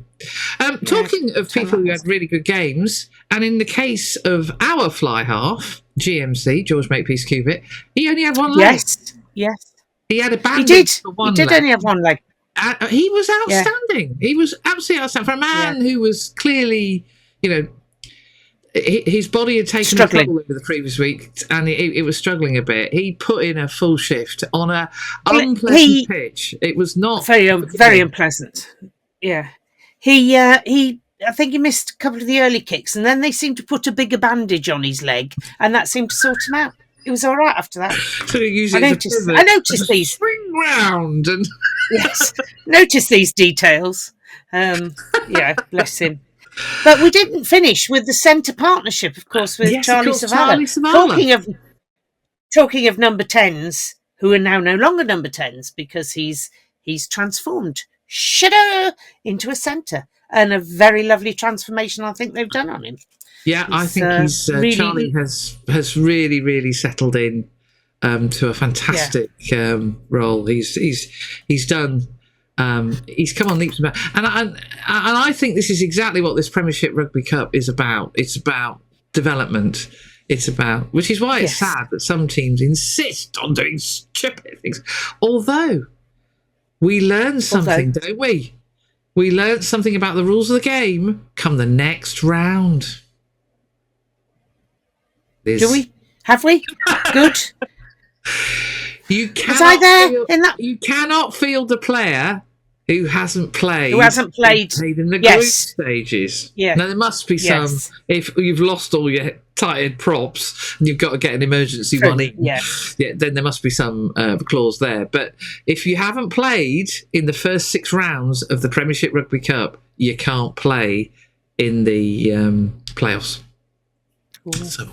talking of people who had really good games, and in the case of our fly half, GMC, George Makepeace Cubitt, he only had one leg. Yes. He had a bandage for one leg. He did only have one leg. He was outstanding. He was absolutely outstanding. For a man who was clearly, his body had taken a trouble over the previous week and it was struggling a bit. He put in a full shift on a unpleasant pitch. It was not... Very unpleasant. Yeah. I think he missed a couple of the early kicks and then they seemed to put a bigger bandage on his leg and that seemed to sort him out. It was all right after that. So I noticed these. Swing round and... Yes. Notice these details. Bless him. But we didn't finish with the centre partnership, of course, with Charlie Savala. Talking of number 10s, who are now no longer number 10s because he's transformed into a centre. And a very lovely transformation I think they've done on him. Yeah, I think Charlie has really, really settled in to a fantastic role. He's done. He's come on leaps and bounds, and I think this is exactly what this Premiership Rugby Cup is about. It's about development. It's about, which is why it's sad that some teams insist on doing stupid things. Although we learn something, don't we? We learn something about the rules of the game come the next round. Do we? Have we? Good. You cannot Was I there in that? You cannot field a player who hasn't played in the group stages. Yeah. Now, there must be some, if you've lost all your tired props and you've got to get an emergency one in, then there must be some clause there. But if you haven't played in the first 6 rounds of the Premiership Rugby Cup, you can't play in the playoffs. Cool. So,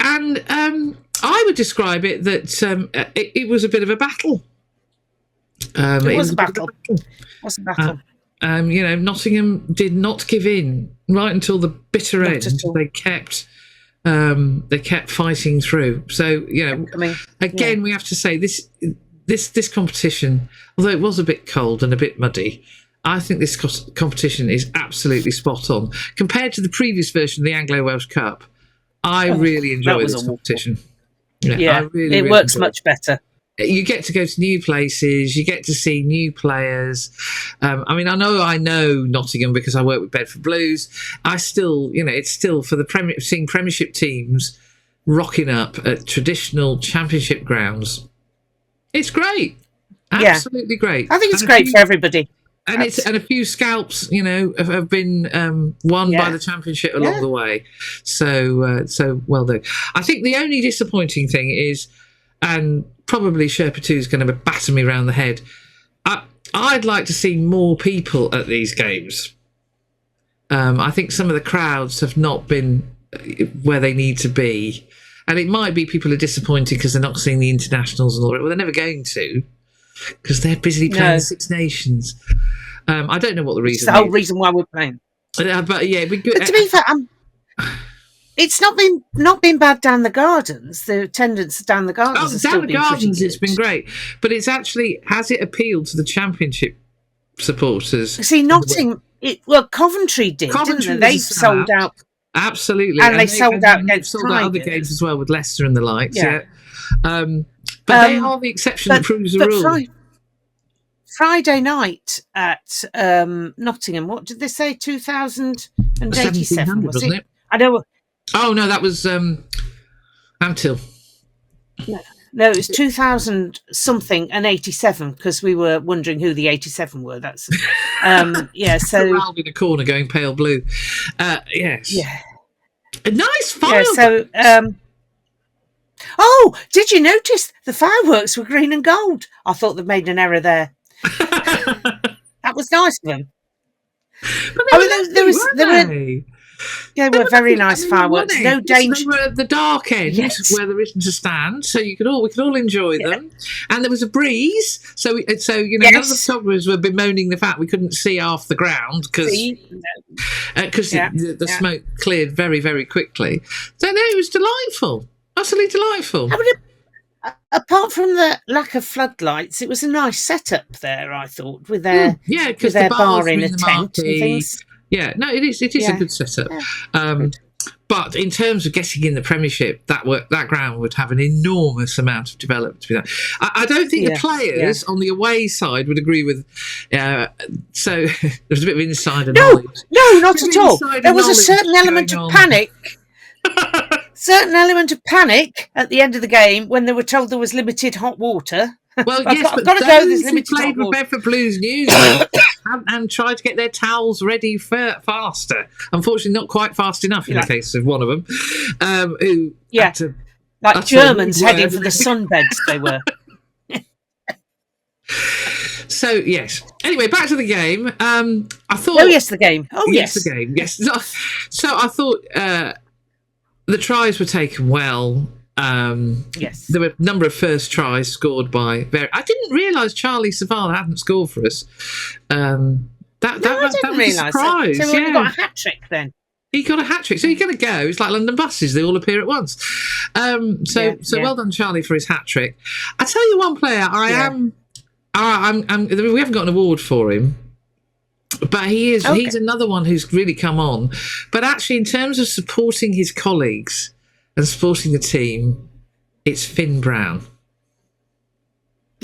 And I would describe it that it was a bit of a battle. It was a battle. Nottingham did not give in right until the bitter end. They kept fighting through. So again, we have to say this competition, although it was a bit cold and a bit muddy, I think this competition is absolutely spot on compared to the previous version of the Anglo-Welsh Cup. I really enjoy this competition. It works much better. You get to go to new places. You get to see new players. I know Nottingham because I work with Bedford Blues. I still, it's still for seeing Premiership teams rocking up at traditional Championship grounds. It's great, absolutely great. I think it's great for everybody. And a few scalps, have been won by the Championship along the way. So well done. I think the only disappointing thing is, and probably Sherpa 2 is going to batter me around the head, I'd like to see more people at these games. I think some of the crowds have not been where they need to be. And it might be people are disappointed because they're not seeing the internationals and all that. Well, they're never going to, because they're busy playing the Six Nations. I don't know what the reason is. It's the whole reason why we're playing. But yeah, it'd be good. But to be fair, it's not been bad down the gardens. The attendance down the gardens down the gardens, it's been great. But it's actually, has it appealed to the Championship supporters? See, Coventry did, didn't they? They sold out. Absolutely. And they sold out against sold out other games as well with Leicester and the likes. Yeah. But they are the exception that proves the rule. Friday night at Nottingham, what did they say? 2087, was it? I know. Oh no, that was Antil. No, it was 2000 something and 87 because we were wondering who the 87 were. That's So around in a corner going pale blue. Yes. Yeah. A nice fire. Yeah. So. Oh, did you notice the fireworks were green and gold? I thought they'd made an error there. That was nice of them. They were very nice fireworks. No danger. They were at the dark end where there isn't a stand, so we could all enjoy them. And there was a breeze, so none of the photographers were bemoaning the fact we couldn't see half the ground because the smoke cleared very, very quickly. So no, it was delightful, utterly delightful. Apart from the lack of floodlights, it was a nice setup there, I thought, with their bar in a tent and things. Yeah, no, it is a good setup. Yeah. But in terms of getting in the Premiership, that ground would have an enormous amount of development to be done. I don't think the players on the away side would agree with. So there was a bit of insider knowledge. No, not at all. There was a certain element of panic. Certain element of panic at the end of the game when they were told there was limited hot water. Well, yes, but those who played with Bedford Blues knew and tried to get their towels ready faster. Unfortunately, not quite fast enough in the case of one of them. Like Germans heading for the sunbeds, they were. So, yes. Anyway, back to the game. I thought... the game. The game, yes. So I thought the tries were taken well. There were a number of first tries scored by. I didn't realise Charlie Savard hadn't scored for us. That was a surprise. So we only got a hat trick then. He got a hat-trick. So you're going to go. It's like London buses. They all appear at once. So well done, Charlie, for his hat-trick. I tell you one player, we haven't got an award for him, but he's another one who's really come on. But actually, in terms of supporting his colleagues and supporting the team, it's Finn Brown.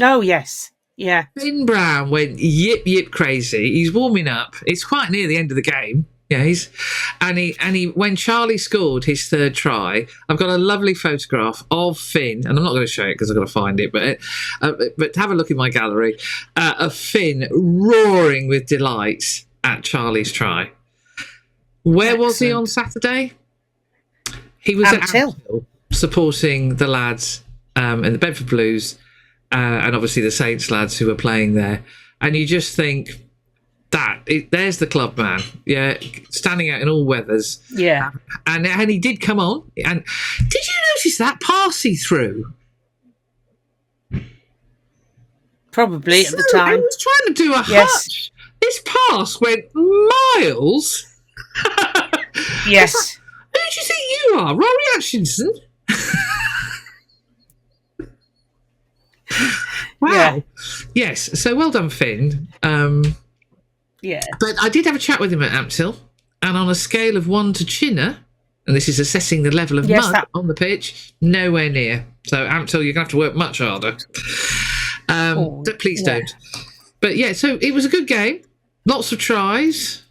Oh, yes. Yeah. Finn Brown went yip crazy. He's warming up. It's quite near the end of the game. Yeah, he when Charlie scored his third try, I've got a lovely photograph of Finn, and I'm not going to show it because I've got to find it, but have a look in my gallery of Finn roaring with delight at Charlie's try. Where was he on Saturday? He was at Hill supporting the lads in the Bedford Blues, and obviously the Saints lads who were playing there. And you just think, there's the club man, standing out in all weathers. Yeah. And he did come on. And did you notice that pass he threw? Probably at the time. He was trying to do a hutch. This pass went miles. Yes. Who do you think you are, Rory Atkinson? Wow. Yeah. Yes. So well done, Finn. Yeah. But I did have a chat with him at Ampthill, and on a scale of 1 to Chinner, and this is assessing the level of mud on the pitch, nowhere near. So Ampthill, you're going to have to work much harder. Please don't. But yeah, so it was a good game. Lots of tries.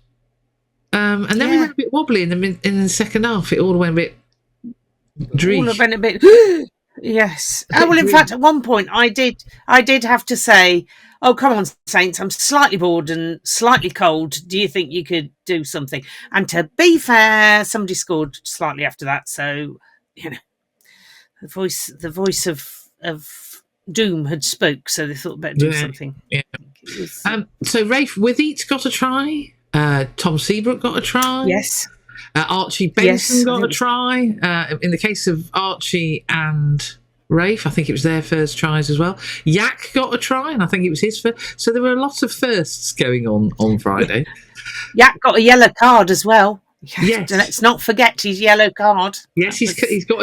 And then we went a bit wobbly in the second half. It all went a bit dreech. All went a bit... Yes. Well, in fact, at one point, I did have to say, "Oh, come on, Saints! I'm slightly bored and slightly cold. Do you think you could do something?" And to be fair, somebody scored slightly after that. So, the voice of doom had spoke. So they thought better do something. Yeah. So Rafe Withheat got a try. Tom Seabrook got a try. Yes. Archie Benson got a try. In the case of Archie and Rafe, I think it was their first tries as well. Yak got a try, and I think it was his first. So there were a lot of firsts going on Friday. Yak got a yellow card as well. Yes. Let's not forget his yellow card. Yes, he's got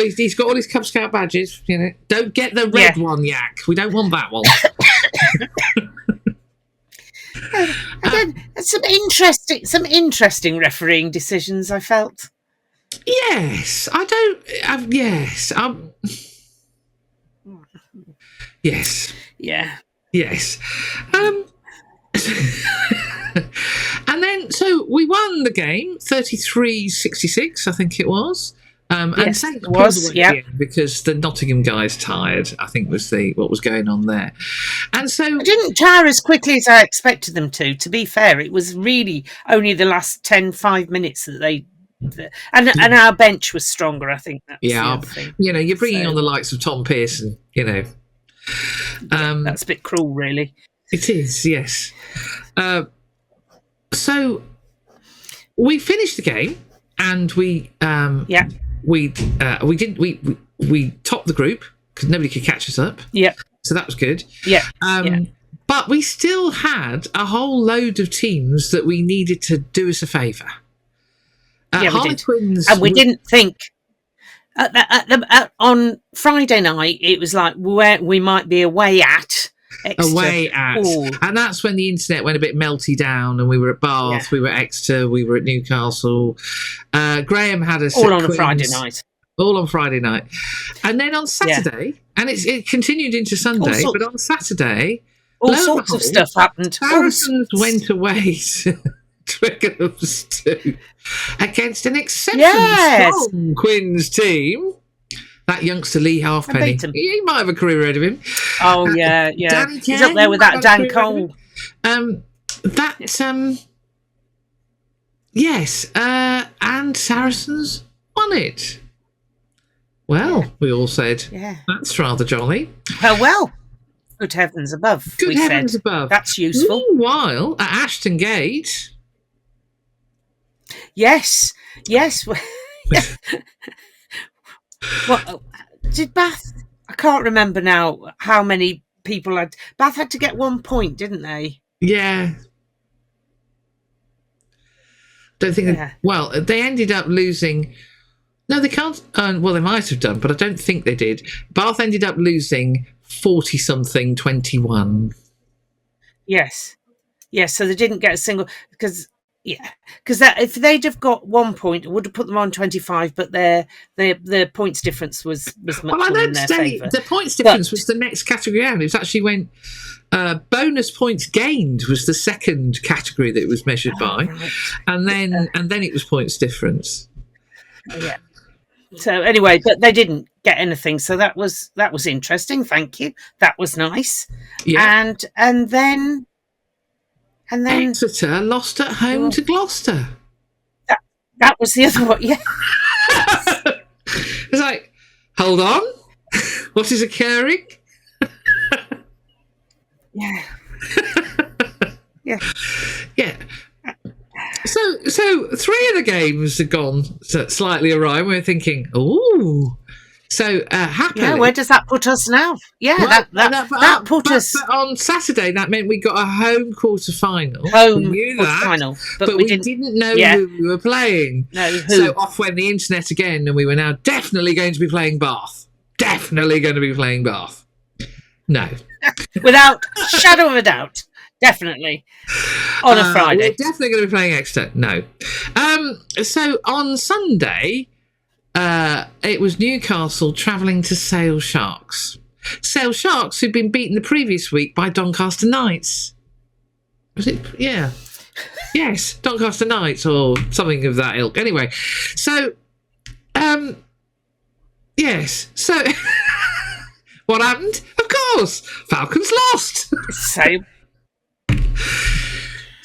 all his Cub Scout badges. Don't get the red one, Yak. We don't want that one. Some interesting refereeing decisions, I felt. Yes, I don't. Yes, yes. Yeah. Yes. And then, so we won the game, 33-66, I think it was. Yes, and it was, because the Nottingham guys tired, I think was what was going on there. And so I didn't tire as quickly as I expected them to. To be fair, it was really only the last 5 minutes that they. And our bench was stronger, I think. You're bringing on the likes of Tom Pearson. That's a bit cruel, really. It is, yes. So we finished the game, and we topped the group because nobody could catch us up. Yeah. So that was good. Yeah. But we still had a whole load of teams that we needed to do us a favour. We did. And we didn't think on Friday night it was like where we might be away at Exeter. And that's when the internet went a bit melty down, and we were at Bath, we were at Exeter, we were at Newcastle. Graham had us all on a Friday night. All on Friday night. And then on Saturday, and it continued into Sunday, but on Saturday all sorts of stuff happened. Saracens went away to Twickenham's 2 against an exceptionally strong Quins team. That youngster Lee Halfpenny, he might have a career ahead of him. Oh yeah. He's up there with that Dan Cole. Yes, and Saracens won it. Well, we all said, that's rather jolly. Well. Good heavens above. Good heavens above. That's useful. Meanwhile, at Ashton Gate. Yes. What did Bath? I can't remember now how many people had. Bath had to get 1 point, didn't they? Yeah. Don't think. Well, they ended up losing. No, they can't. Well, they might have done, but I don't think they did. Bath ended up losing 40-something 21. Yes. So they didn't get a single because if they'd have got 1 point, it would have put them on 25. But their points difference was much more in their favour. The points difference was the next category down. It was actually when bonus points gained was the second category that it was measured by, right. and then it was points difference. Yeah. So anyway, but they didn't get anything. So that was interesting. Thank you. That was nice. Yeah. And then Exeter lost at home to Gloucester. That was the other one. Yeah. It's like, hold on, what is occurring? Yeah. Yeah. So 3 of the games had gone slightly awry. We were thinking, ooh. So happily. Yeah, where does that put us now? Yeah, well, that put us. But on Saturday, that meant we got a home quarter-final. Quarter-final. But we didn't know who we were playing. No, who? So off went the internet again, and we were now definitely going to be playing Bath. Definitely going to be playing Bath. No. Without a shadow of a doubt. Definitely. On a Friday. We're definitely going to be playing Exeter. No. So on Sunday, it was Newcastle travelling to Sale Sharks. Sale Sharks, who'd been beaten the previous week by Doncaster Knights. Was it? Yeah. Yes, Doncaster Knights or something of that ilk. Anyway, so, yes. So, what happened? Of course, Falcons lost.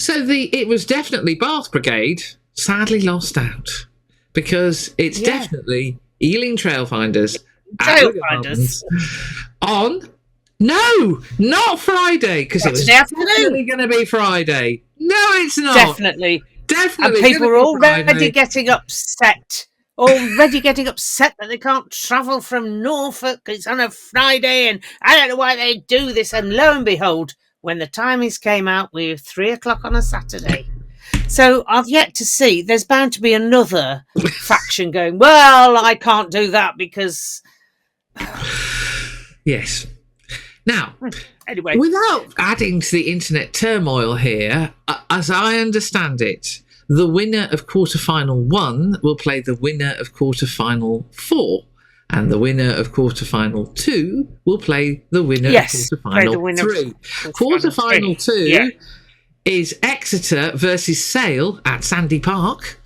So it was definitely Bath Brigade sadly lost out because it's definitely Ealing Trailfinders on not Friday because it was definitely going to be Friday. No, it's not. Definitely. And people are already getting upset. Already getting upset that they can't travel from Norfolk. It's on a Friday, and I don't know why they do this. And lo and behold, when the timings came out, we were 3:00 on a Saturday. So I've yet to see. There's bound to be another faction going, well, I can't do that because... Yes. Now, anyway, without adding to the internet turmoil here, as I understand it, the winner of quarter-final 1 will play the winner of quarter-final 4. And the winner of quarter-final 2 will play the winner of quarter-final 3. Quarter-final 2 is Exeter versus Sale at Sandy Park.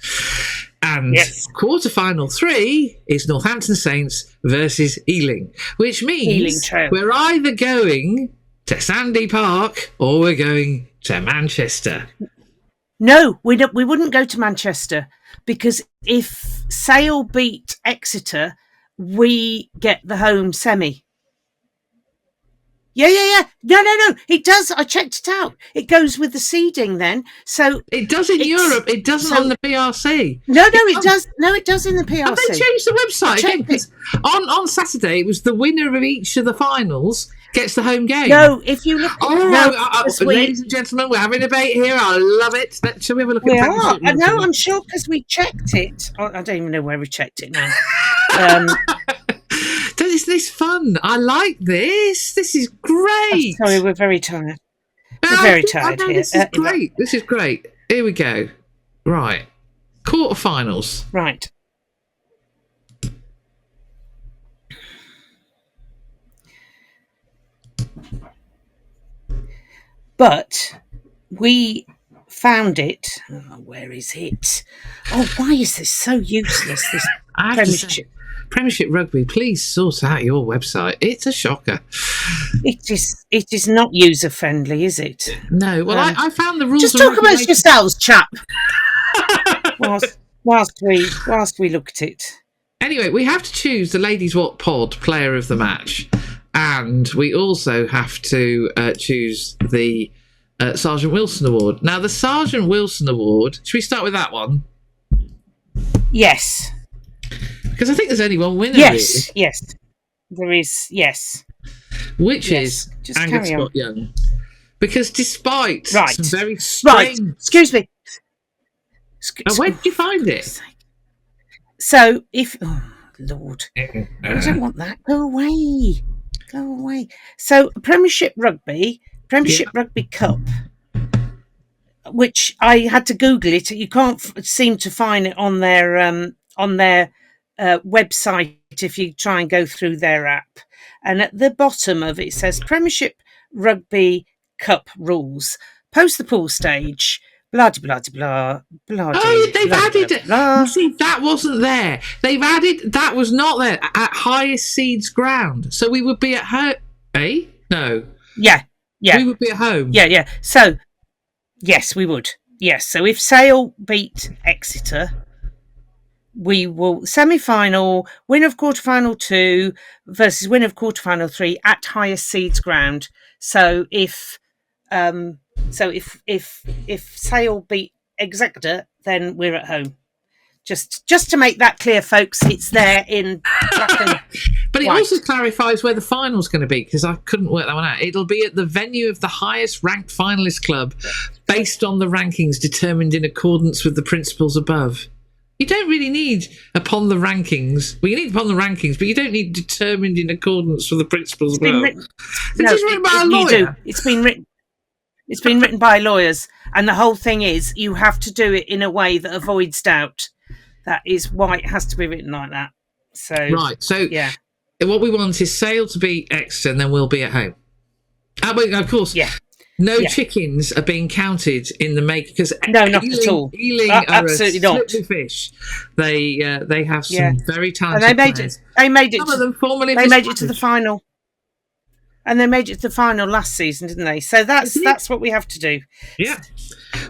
And quarter-final 3 is Northampton Saints versus Ealing, which means we're either going to Sandy Park or we're going to Manchester. No, we wouldn't go to Manchester because if Sale beat Exeter, we get the home semi. Yeah. No. It does. I checked it out. It goes with the seeding then. So it does in Europe. It doesn't on the PRC. No, it does. No, it does in the PRC. Have they changed the website again? Because on Saturday it was the winner of each of the finals gets the home game. No, if you look. Ladies and gentlemen, we're having a debate here. I love it. Shall we have a look at it? No, I'm sure because we checked it. I don't even know where we checked it now. Isn't this fun? I like this. This is great. Sorry, we're very tired. We're very tired here. This is great. This is great. Here we go. Right. Quarterfinals. Right. But we found it. Oh, where is it? Oh, why is this so useless? This Premiership Rugby, please sort out your website. It's a shocker. It is not user friendly, is it? No. Well, I found the rules. Just talk amongst yourselves, chap. whilst we look at it. Anyway, we have to choose the Ladies What Pod Player of the Match, and we also have to choose the Sgt Wilson Award. Now, the Sgt Wilson Award. Should we start with that one? Yes. Because I think there's only one winner. Yes, really. Yes, there is. Yes, which is Angus Scott Young. Because despite some very strange, excuse me, And where did you find it? So if Lord, I don't want that. Go away. So Premiership Rugby Cup, which I had to Google it. You can't seem to find it on their website if you try and go through their app. And at the bottom of it says Premiership Rugby Cup rules. Post the pool stage. Blah blah blah blah. Oh, they've added it. Blah. See, that wasn't there. They've added that was not there at highest seeds ground. So we would be at home. Eh? No. Yeah. We would be at home. Yeah. So, yes, we would. Yes. So if Sale beat Exeter, we will semi-final, win of quarter-final 2 versus win of quarter-final 3 at highest seeds ground. So if Sale beat Exeter, then we're at home. Just to make that clear, folks, it's there in black and But it white. also clarifies where the final's going to be, because I couldn't work that one out. It'll be at the venue of the highest ranked finalist club based on the rankings determined in accordance with the principles above. You don't really need upon the rankings. Well, you need upon the rankings, but you don't need determined in accordance with the principles above. This is written by a lawyer. You do. It's been written by lawyers, and the whole thing is you have to do it in a way that avoids doubt. That is why it has to be written like that. So Right. So yeah, what we want is Sale to beat Exeter, and then we'll be at home. Of course. yeah. No Yeah. chickens are being counted in the make, because No, not at all. Ealing are Absolutely a not. slippery fish. They have some very talented And players. they made it. Some of them formerly They made it to the disbanded. final. And they made it to the final last season, didn't they? So that's what we have to do. Yeah.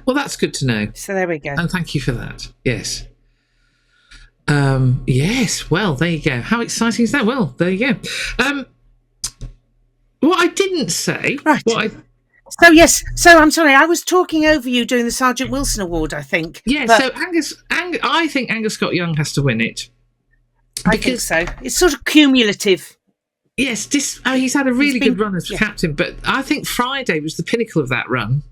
Well, that's good to know. So there we go. And thank you for that. Yes. Yes. Well, there you go. How exciting is that? Well, there you go. What I didn't say. Right. So yes. So I'm sorry. I was talking over you doing the Sgt Wilson Award, I think. Yeah. But So I think Angus Scott Young has to win it. I think so. It's sort of cumulative. Yes, he's had a really good run as yeah. captain, but I think Friday was the pinnacle of that run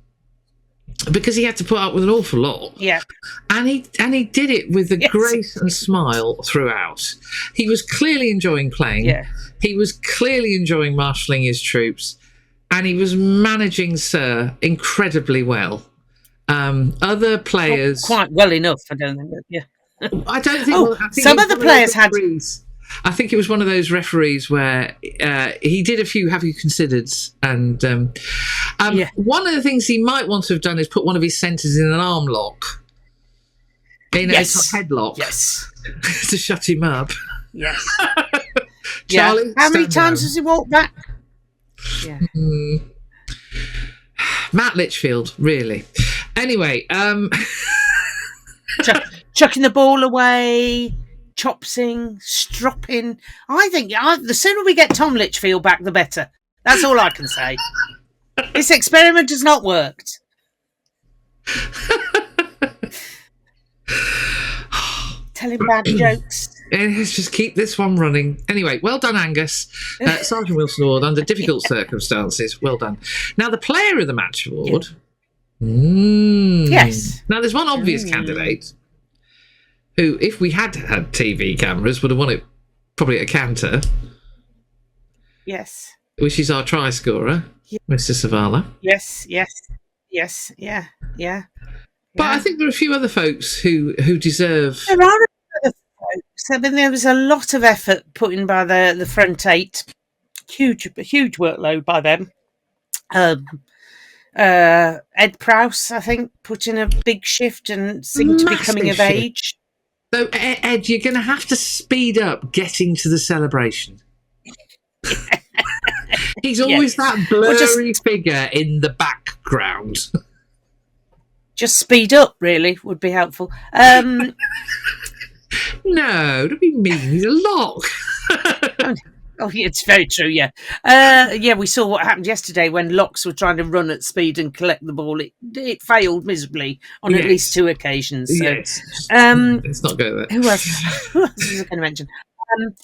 because he had to put up with an awful lot. Yeah. And he did it with a Yes. grace and smile throughout. He was clearly enjoying playing. Yeah. He was clearly enjoying marshalling his troops, and he was managing Sir incredibly well. Other players... Quite well enough, I don't think. Yeah. I don't think... Oh, I think some it was other one of players those had... referees. I think it was one of those referees where he did a few have you considers, and one of the things he might want to have done is put one of his centres in an arm lock, in a headlock, to shut him up. Yes. Charlie, how many stand times down. has he walked back? Yeah. Matt Litchfield, really. Anyway, chucking the ball away, chopsing, stropping. I think the sooner we get Tom Litchfield back, the better. That's all I can say. This experiment has not worked. Telling bad jokes. Let's just keep this one running. Anyway, well done, Angus. Sgt Wilson Award under difficult circumstances. Well done. Now, the Player of the Match Award. Yes. Now, there's one obvious candidate who, if we had had TV cameras, would have won it probably at a canter. Yes. Which is our try scorer, Mr Savala. Yes. Yeah. But I think there are a few other folks who deserve... There are other folks. I mean, there was a lot of effort put in by the front eight. Huge workload by them. Ed Prowse, I think, put in a big shift and seemed to be coming of age. So, Ed, you're going to have to speed up getting to the celebration. He's always that blurry figure in the background. Just speed up, really, would be helpful. No, don't be mean. He's a lock. Oh, it's very true, yeah. We saw what happened yesterday when locks were trying to run at speed and collect the ball. It failed miserably on at least 2 occasions. So. Yes. Let's not go there. Who else was I going to mention?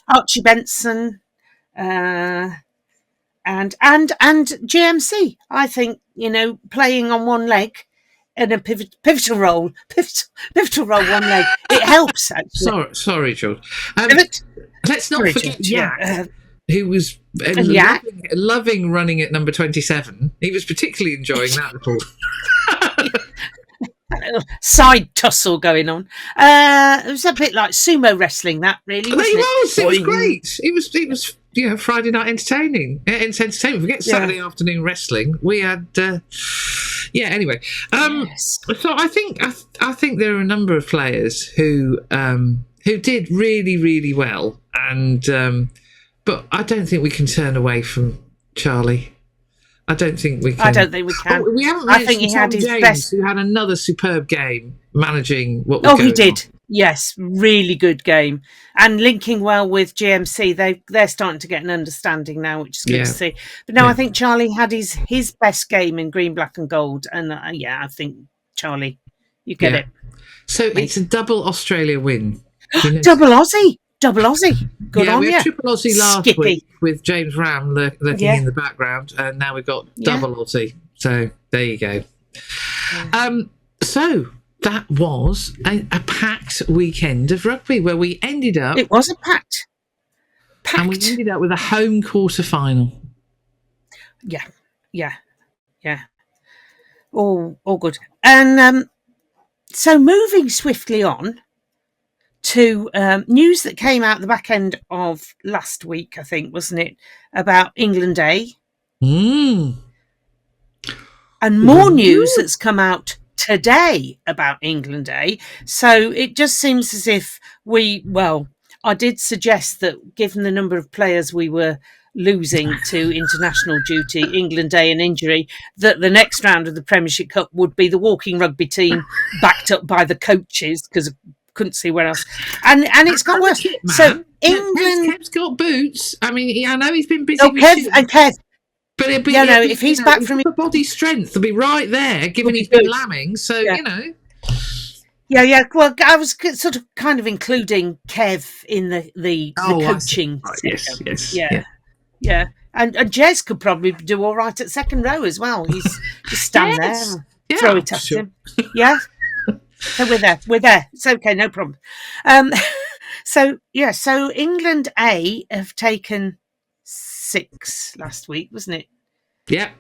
Archie Benson and GMC. I think, playing on one leg in a pivotal role, pivotal role, one leg. It helps, actually. Sorry, George. Let's not forget Jack, who was loving running at number 27. He was particularly enjoying that little side tussle going on. It was a bit like sumo wrestling, that really. It was great. It was Friday night entertaining. It's entertainment. Forget Saturday afternoon wrestling. We had anyway. So I think there are a number of players who did really, really well, and but I don't think we can turn away from Charlie. I don't think we can. We haven't. I think he had his best. Who had another superb game managing what was going on. He did. Yes, really good game, and linking well with GMC. They're starting to get an understanding now, which is good to see. But no, I think Charlie had his best game in green, black, and gold, and I think Charlie, you get it. So it's a double Australia win. Double Aussie. Good on you. We had triple Aussie last week with James Ram lurking in the background, and now we've got double Aussie. So there you go. So that was a packed weekend of rugby where we ended up. It was a packed. And we ended up with a home quarter final. Yeah. All good. And so moving swiftly on to news that came out the back end of last week, I think, wasn't it, about England A? And more news that's come out today about England A. So it just seems as if I did suggest that given the number of players we were losing to international duty, England A and injury, that the next round of the Premiership Cup would be the walking rugby team backed up by the coaches, because couldn't see where else, and it's got worse. Kit, so England, Kev's got boots. I mean, I know he's been busy. Kev, but if he's back from his body strength, he'll be right there, given he's been lambing. So Yeah. Well, I was sort of kind of including Kev in the coaching. Yes. Yeah. And Jez could probably do all right at second row as well. He's just stand there, throw it at him. Yeah. So we're there. It's okay, no problem. So England A have taken 6 last week, wasn't it? Yeah.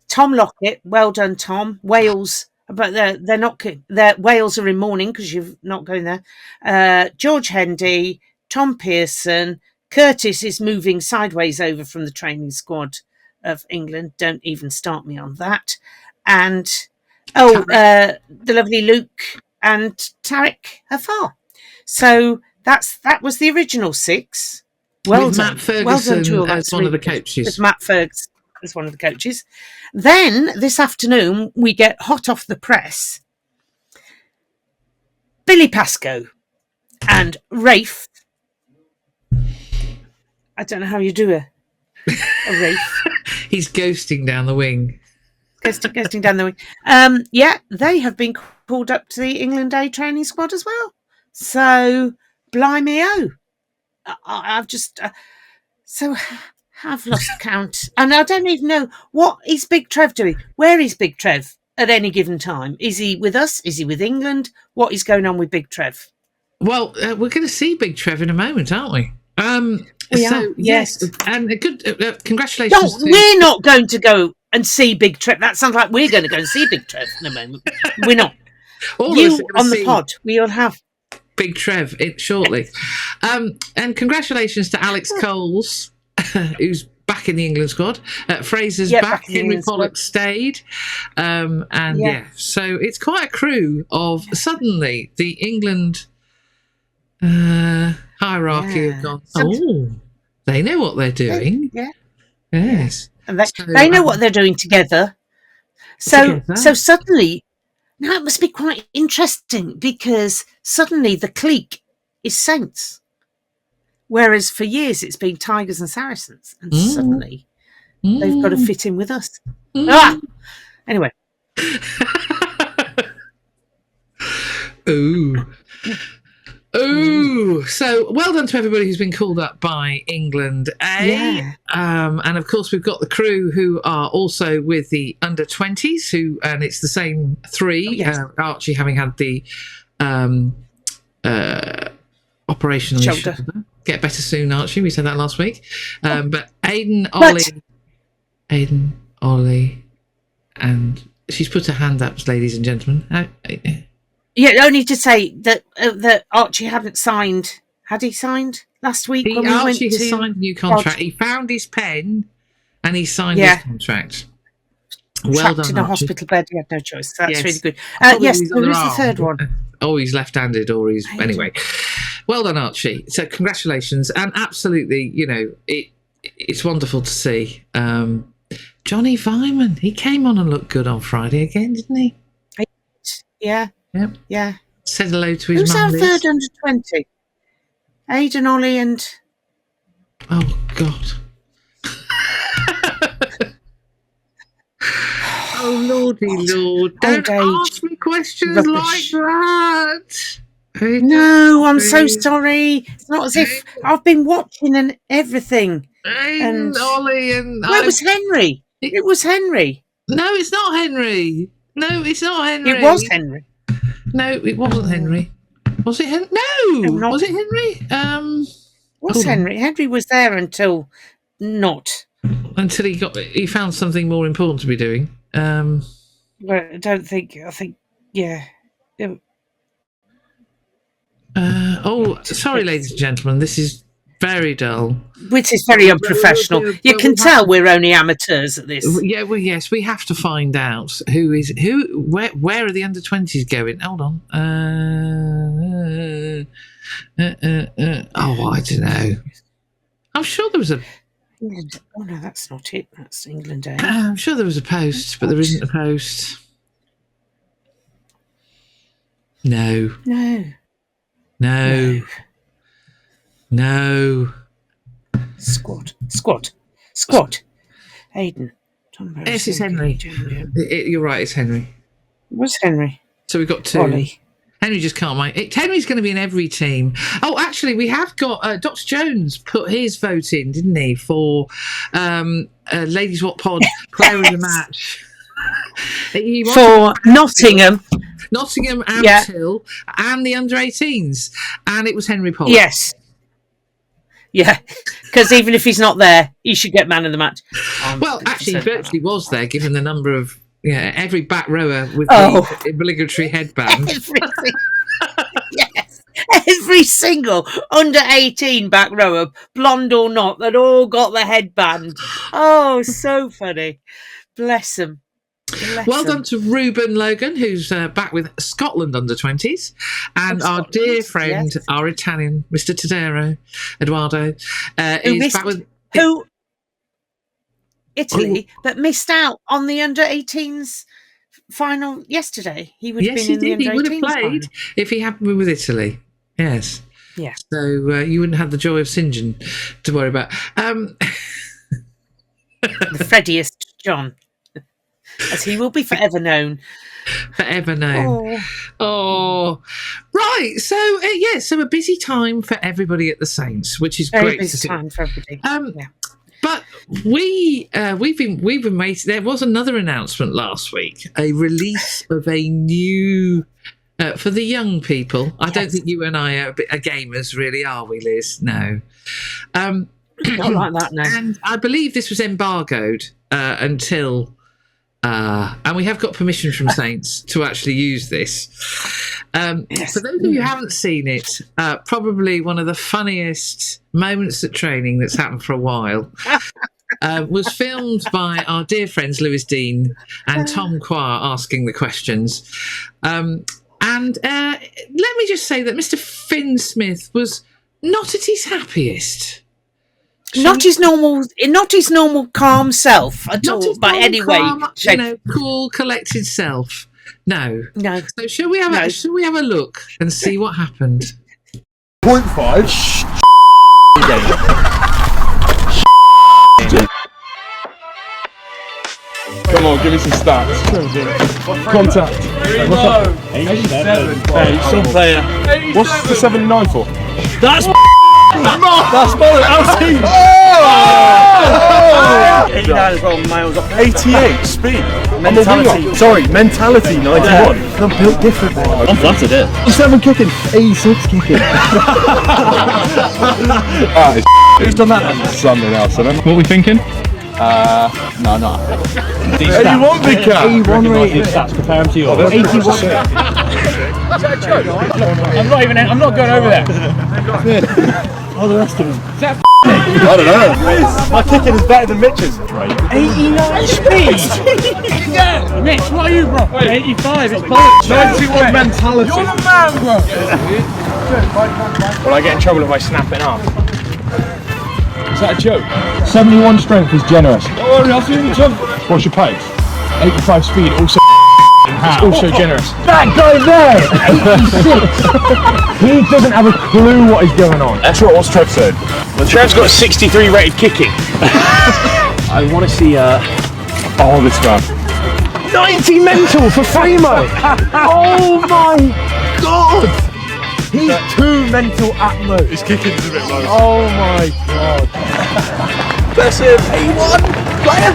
Tom Lockett, well done, Tom. Wales, but they're not. Wales are in mourning because you're not going there. George Hendy, Tom Pearson, Curtis is moving sideways over from the training squad of England. Don't even start me on that. And the lovely Luke and Tarek Hafar. So that was the original 6. Well with done. Matt Ferguson as one of the coaches. With Matt Ferguson as one of the coaches. Then this afternoon we get hot off the press. Billy Pascoe and Rafe. I don't know how you do a Rafe. He's ghosting down the wing. Ghosting down the wing. They have been called up to the England A training squad as well. So, blimey-o. I've just... I've lost count. And I don't even know, what is Big Trev doing? Where is Big Trev at any given time? Is he with us? Is he with England? What is going on with Big Trev? Well, we're going to see Big Trev in a moment, aren't we? We are, yes. And a good congratulations. No, we're not going to go and see Big Trev. That sounds like we're going to go and see Big Trev in a moment. We're not. You on the pod, we'll have Big Trev shortly. And congratulations to Alex Coles, who's back in the England squad. Fraser's back. Henry Pollock stayed. So it's quite a crew of suddenly the England hierarchy have gone, they know what they're doing. Yes. And they know what they're doing together. So suddenly, now it must be quite interesting because suddenly the clique is Saints. Whereas for years it's been Tigers and Saracens. And suddenly they've got to fit in with us. Anyway. Ooh. Ooh, so well done to everybody who's been called up by England A. Yeah. And of course, we've got the crew who are also with the under 20s, and it's the same three. Oh, yes. Archie having had the operation on his shoulder. Get better soon, Archie. We said that last week. But Aiden, Ollie, and she's put her hand up, ladies and gentlemen. Yeah, only to say that Archie hadn't signed. Had he signed last week? Archie has signed a new contract. He found his pen and he signed his contract. Well done, in a Archie. Hospital bed. He had no choice. That's really good. Yes, who's the third one? Oh, he's left-handed, or he's anyway. Well done, Archie. So congratulations, and absolutely, it's wonderful to see. Johnny Vyman, he came on and looked good on Friday again, didn't he? Yeah. Yep. Yeah. Said hello to his Who's mum. our third under 20? Aidan, Ollie, and. Oh God. Oh Lordy Lord! Don't ask me questions like that. No, I'm so sorry. It's not as if I've been watching and everything. And Ollie and it was Henry. It was Henry. No, it's not Henry. No, it's not Henry. It was Henry. No, it wasn't Henry. Was it Henry? No, was it Henry? Was Henry? Henry was there until not. Until he found something more important to be doing. Well, I don't think. I think, yeah. Sorry, ladies and gentlemen. This is very dull. Which is very unprofessional. You can tell we're only amateurs at this. Yeah, well, yes, we have to find out who. Where are the under 20s going? Hold on. I don't know. I'm sure there was a. England. Oh no, that's not it. That's England. I'm sure there was a post, but there isn't a post. No. Squad. Aidan. Yes, it's Henry. You're right, it's Henry. What's Henry? So we've got two. Ollie. Henry just can't make. Henry's going to be in every team. Oh, actually, we have got Dr. Jones put his vote in, didn't he, for Ladies What Pod Player of the Match. For Nottingham. Nottingham and Till and the under 18s. And it was Henry Pollock. Yes. Yeah, because even if he's not there, he should get man of the match. Well, actually, he virtually was there, given the number of every back rower with the obligatory headband. Yes, every single under 18 back rower, blonde or not, that all got the headband. Oh, so funny. Bless them. Well done to Ruben Logan, who's back with Scotland under 20s, and our dear friend, our Italian, Mr Tadero, Eduardo, is back with Italy, but missed out on the under 18s final yesterday. He would have been in the under 18s. He would have played if he hadn't been with Italy. Yes. Yeah. So you wouldn't have the joy of St John to worry about. The Freddiest John. As he will be forever known. Forever known. Oh. Right. So, so a busy time for everybody at the Saints, which is very great. Busy time for everybody. But we've been waiting. There was another announcement last week, a release of a new, for the young people. I don't think you and I are gamers, really, are we, Liz? No. Not like that, no. And I believe this was embargoed until... and we have got permission from Saints to actually use this. For those of you who haven't seen it, probably one of the funniest moments at training that's happened for a while was filmed by our dear friends Lewis Dean and Tom Quire asking the questions. And let me just say that Mr Finn Smith was not at his happiest. Not his normal calm self at all, by any way. Cool, collected self. No. So shall we have a look and see what happened? 0.5. Come on, Give me some stats. Contact. What's that? 87. Hey, some player. What's the 79 for? That's bollocks. How's he? 89 as well, miles off. 88 speed. Mentality. Sorry, mentality 91. I'm built different, man. I'm flattered, yeah. 87 kicking, 86 kicking. Who's done that then? Something else, isn't it? What are we thinking? No, not. 81 big cat. 81 rated. Stats, compare them to yours. 81. I'm not going over there. All the rest of them. I don't know. My kicking is better than Mitch's. 89 speed. Yeah. Mitch, what are you, bro? 85. It's bollocks. 91 mentality. You're the man, bro. Will I get in trouble if I snap it up? Is that a joke? 71 strength is generous. Don't worry, I'll see you in the jump. What's your pace? 85 speed, also also generous. That guy there, 86. He doesn't have a clue what is going on. That's right, what's Trev saying? Well, Trev's got 63 rated kicking. I want to see Oh, this man. 90 mental for Fremo. Oh my god. He's too mental at most. His kicking's a bit low. Oh my god. Bless him. 81 player.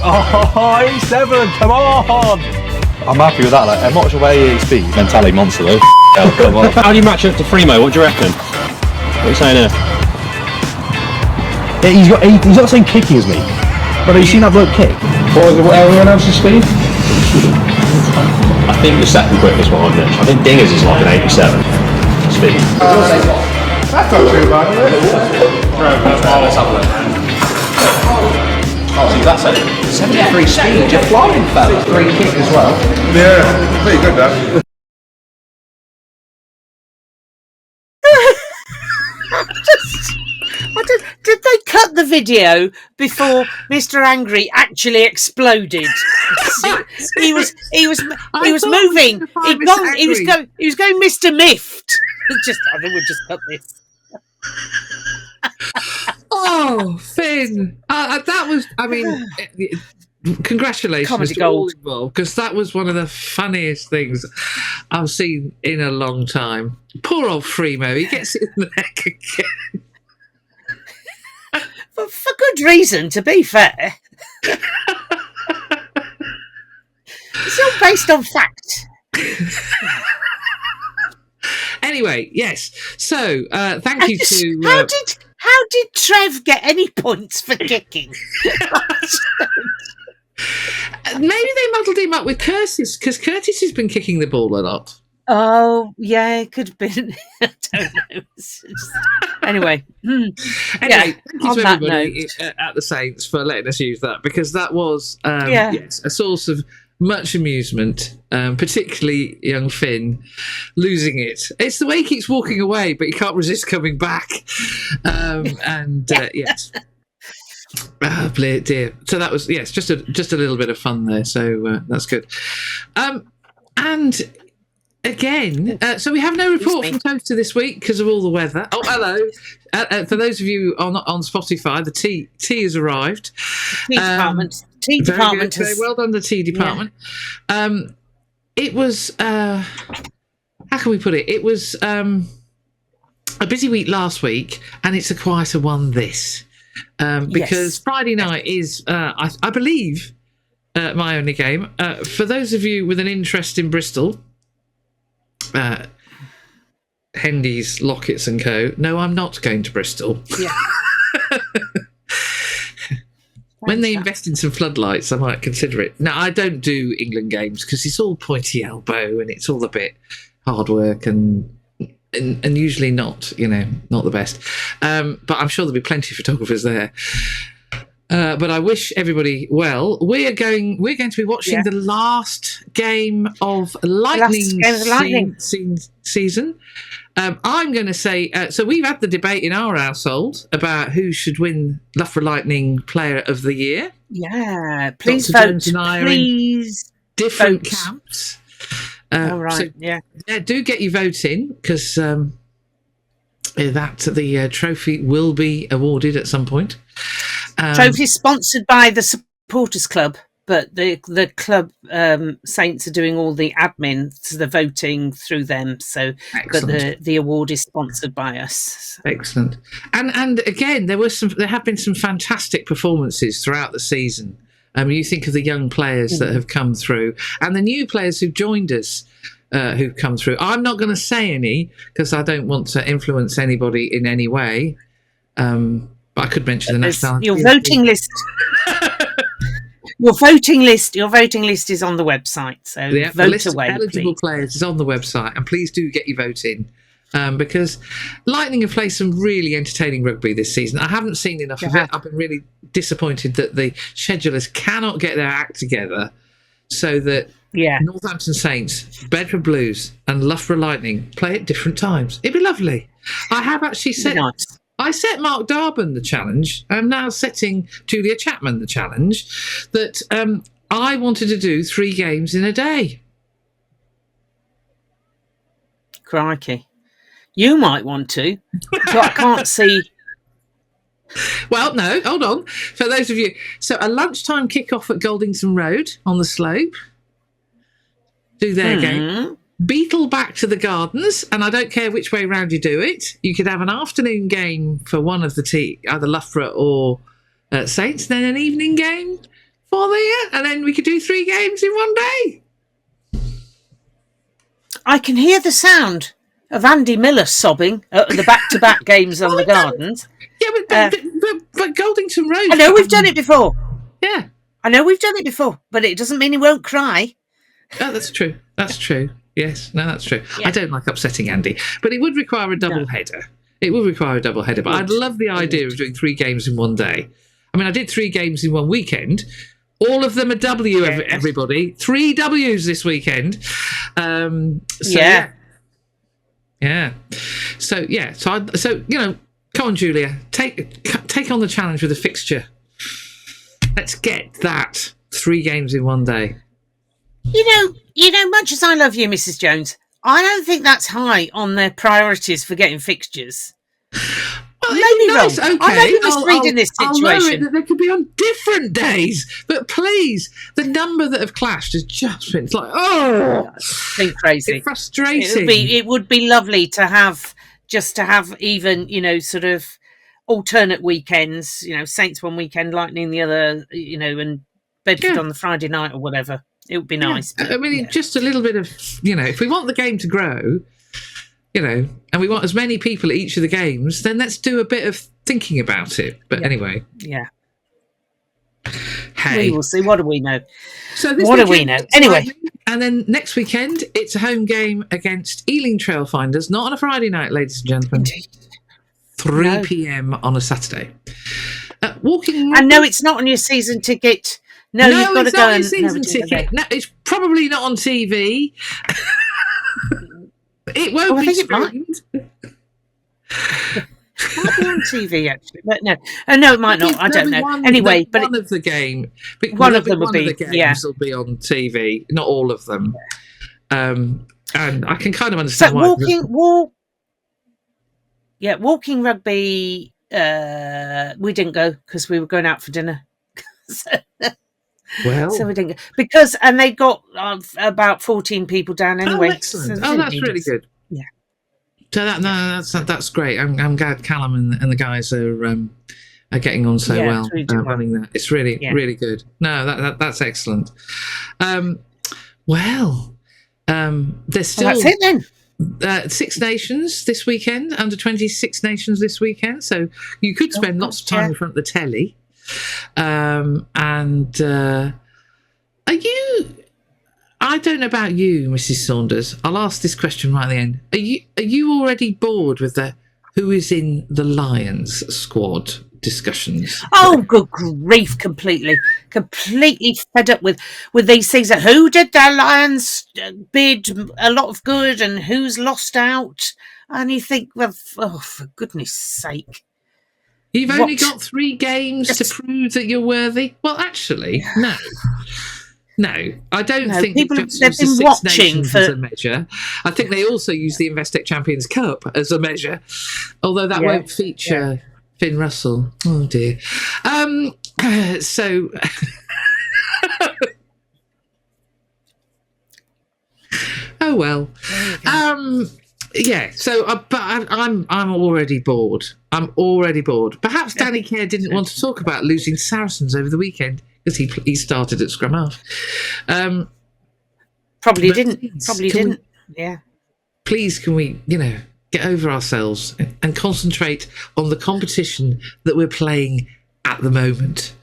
Oh, 87, come on. I'm happy with that. Like, how much away is speed? Mentality monster though. Come on. How do you match up to Fremo? What do you reckon? What are you saying here? Yeah, he's got the same kicking as me. But have you seen that bloke kick? What was everyone else's speed? I think the second quickest one, Mitch. I think Dinger's is like an 87 speed. That's not too bad, is it? Let's have a look. Oh, see, that's a 73 speed. You're flying, fella. Free kick as well. Yeah, pretty good that. Did they cut the video before Mr. Angry actually exploded? he was moving. He was going Mr. Miffed. I think we'll just cut this. Oh, Finn. That was, I mean, congratulations Comedy to all gold. involved, because that was one of the funniest things I've seen in a long time. Poor old Fremo, he gets it in the neck again. For good reason, to be fair. It's all based on fact. Anyway, yes. So, thank you to... How did Trev get any points for kicking? Maybe they muddled him up with Curtis, because Curtis has been kicking the ball a lot. Oh, yeah, it could have been. I don't know. Anyway. Anyway, thank you to everybody at the Saints for letting us use that, because that was yes, a source of much amusement, particularly young Finn losing it. It's the way he keeps walking away, but he can't resist coming back. Yes. Oh, dear. So that was, yes, just a little bit of fun there. So that's good. And again, so we have no report from Toaster this week because of all the weather. Oh, hello. For those of you on Spotify, the tea has arrived. Tea department. Tea department. Very well done, the tea department. Yeah. It was, how can we put it? It was a busy week last week, and it's a quieter one this. Because Friday night is, I believe, my only game. For those of you with an interest in Bristol, Hendy's, Lockets and Co. No, I'm not going to Bristol. Yeah. When they invest in some floodlights, I might consider it. No, I don't do England games because it's all pointy elbow and it's all a bit hard work and usually not the best. But I'm sure there'll be plenty of photographers there. But I wish everybody well. We're going to be watching the last game of Lightning season. I'm going to say, so we've had the debate in our household about who should win Loughborough Lightning Player of the Year. Yeah, please Dr. vote. Jones and I Please are in different vote. camps. Right, yeah, do get your vote in, because the trophy will be awarded at some point. Trophy sponsored by the Supporters Club, but the club Saints are doing all the admin, so the voting through them. So, Excellent. but the award is sponsored by us. Excellent. And again, there have been some fantastic performances throughout the season. You think of the young players that have come through, and the new players who've joined us. Who've come through. I'm not going to say any because I don't want to influence anybody in any way. But I could mention the national. Your voting list. Your voting list is on the website. So the vote list away. Of eligible please. players is on the website, and please do get your vote in. Because Lightning have played some really entertaining rugby this season. I haven't seen enough of it. I've been really disappointed that the schedulers cannot get their act together so that Northampton Saints, Bedford Blues and Loughborough Lightning play at different times. It'd be lovely. I have actually I set Mark Darban the challenge. I'm now setting Julia Chapman the challenge that I wanted to do 3 games in a day. Crikey. You might want to, but I can't see. Well, no, hold on. For those of you, so a lunchtime kick-off at Goldington Road on the slope. Do their game. Beetle back to the Gardens, and I don't care which way round you do it. You could have an afternoon game for one of the either Loughborough or Saints, then an evening game for and then we could do 3 games in one day. I can hear the sound of Andy Miller sobbing at the back-to-back games on the Gardens. Yeah, but Goldington Road. I know we've done it before. Yeah. I know we've done it before, but it doesn't mean he won't cry. Oh, that's true. That's true. Yes, no, that's true. Yeah. I don't like upsetting Andy, but it would require a double header. It would require a double header, but I'd love the idea of doing 3 games in one day. I mean, I did 3 games in one weekend. All of them are W, everybody. 3 Ws this weekend. Yeah. So you know, come on, Julia, take on the challenge with a fixture. Let's get that 3 games in one day. You know, much as I love you, Mrs. Jones, I don't think that's high on their priorities for getting fixtures. Well, maybe nice. wrong. Okay. I may be misreading this situation. I'll know it that they could be on different days, but please, the number that have clashed has just been like, it's been crazy. It's frustrating. It would be lovely to have even, you know, sort of alternate weekends. You know, Saints one weekend, Lightning the other. You know, and Bedford on the Friday night or whatever. It would be nice. But, I mean, just a little bit of, you know, if we want the game to grow, you know, and we want as many people at each of the games, then let's do a bit of thinking about it. But anyway. Yeah. Hey. We will see. What do we know? So this what do we know? Anyway. And then next weekend, it's a home game against Ealing Trailfinders, not on a Friday night, ladies and gentlemen. Indeed. 3 p.m. on a Saturday. Walking. And no, it's not on your season ticket. No, you've got to go and season ticket. No, it's probably not on TV. It won't be streamed. It might be on TV actually, but no, no, it might not. I don't know. Anyway, but one of the game, one of them will be. Games will be on TV. Not all of them. And I can kind of understand why. Walking rugby. We didn't go because we were going out for dinner. So we didn't go and they got about 14 people down anyway. Oh, excellent! So that's really good. Yeah. So that's great. I'm glad Callum and the guys are getting on so well running that. It's really really good. No, that's excellent. There's still that's it then. 6 Nations this weekend, under 20 Six Nations this weekend. So you could spend lots of time in front of the telly. Are you? I don't know about you, Mrs. Saunders. I'll ask this question right at the end. Are you already bored with the who is in the Lions squad discussions? Oh, good grief! Completely fed up with these things. Who did the Lions bid a lot of good, and who's lost out? And you think, well, for goodness sake. You've only got 3 games to prove that you're worthy? Well, actually, no. No, I don't think people they've been watching as a measure. I think they also use the Investec Champions Cup as a measure, although that won't feature Finn Russell. Oh dear. So Oh well. Yeah. So, but I'm already bored. I'm already bored. Perhaps Danny Care didn't want to talk about losing Saracens over the weekend because he started at scrum half. Probably didn't. Yeah. Please, can we, get over ourselves and concentrate on the competition that we're playing at the moment?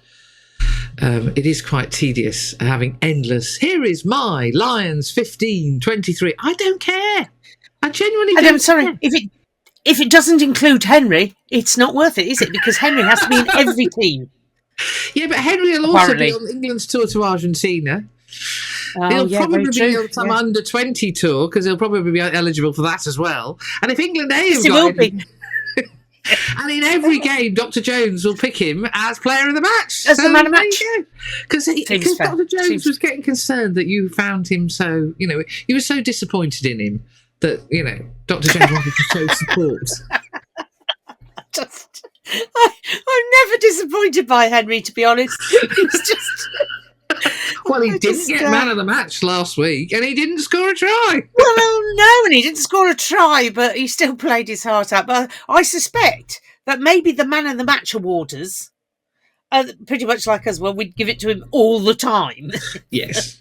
It is quite tedious having endless. Here is my Lions 15-23. I don't care. I genuinely don't. I'm sorry. Care. If it doesn't include Henry, it's not worth it, is it? Because Henry has to be in every team. Yeah, but Henry will also be on England's tour to Argentina. He'll probably be on some under 20 tour because he'll probably be eligible for that as well. And if England will be. And in every game, Dr. Jones will pick him as player of the match. As the man of the match. Because Dr. Jones was getting concerned that you found him so, you were so disappointed in him that, Dr. Jones wanted to show support. I'm never disappointed by Henry, to be honest. He's just... Well, he didn't get man of the match last week, and he didn't score a try. Well, no, and he didn't score a try, but he still played his heart out. But I suspect that maybe the man of the match awarders are pretty much like us. Well, we'd give it to him all the time. Yes.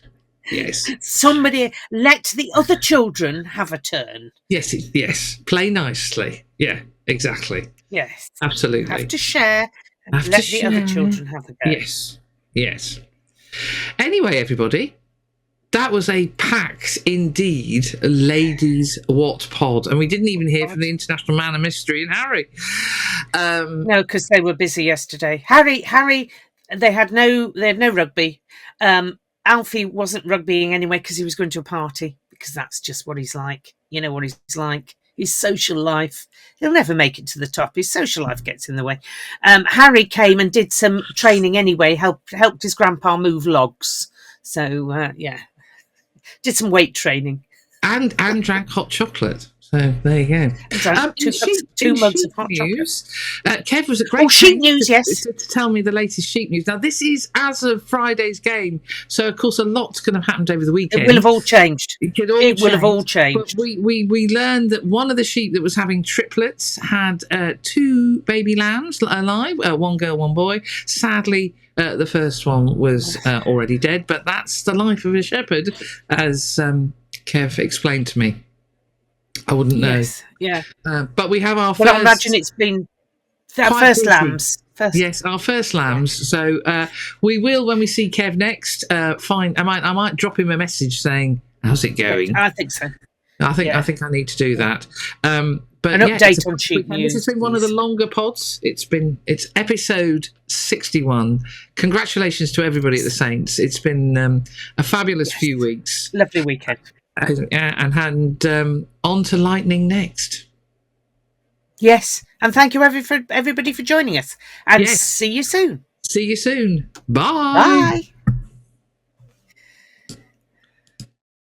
Somebody let the other children have a turn. Yes. Play nicely. Yeah, exactly. Yes. Absolutely. Have to share and let the other children have a go. Yes. Anyway, everybody, that was a packed indeed ladies' What Pod, and we didn't even hear from the international man of mystery and Harry. No, because they were busy yesterday. Harry, they had no rugby. Alfie wasn't rugbying anyway because he was going to a party, because that's just what he's like. You know what he's like. His social life. He'll never make it to the top. His social life gets in the way. Harry came and did some training anyway, helped his grandpa move logs. So, did some weight training. And drank hot chocolate. So there you go. Two mugs of hot chocolate. Kev was a great sheep news, yes. To tell me the latest sheep news. Now, this is as of Friday's game. So, of course, a lot's going to have happened over the weekend. It will have all changed. It will have all changed. But we learned that one of the sheep that was having triplets had 2 baby lambs alive, 1 girl, 1 boy. Sadly, the first one was already dead. But that's the life of a shepherd, as Kev explained to me. I wouldn't know. Yes, yeah. But we have our first... Well, I imagine it's been our first lambs. Yes, our first lambs. So we will, when we see Kev next, find... I might drop him a message saying, how's it going? I think so. I think I need to do that. But an update on sheep news. This has been one of the longer pods. It's episode 61. Congratulations to everybody at the Saints. It's been a fabulous few weeks. Lovely weekend. And on to Lightning next. Yes, and thank you everybody for joining us. And see you soon. Bye. Bye.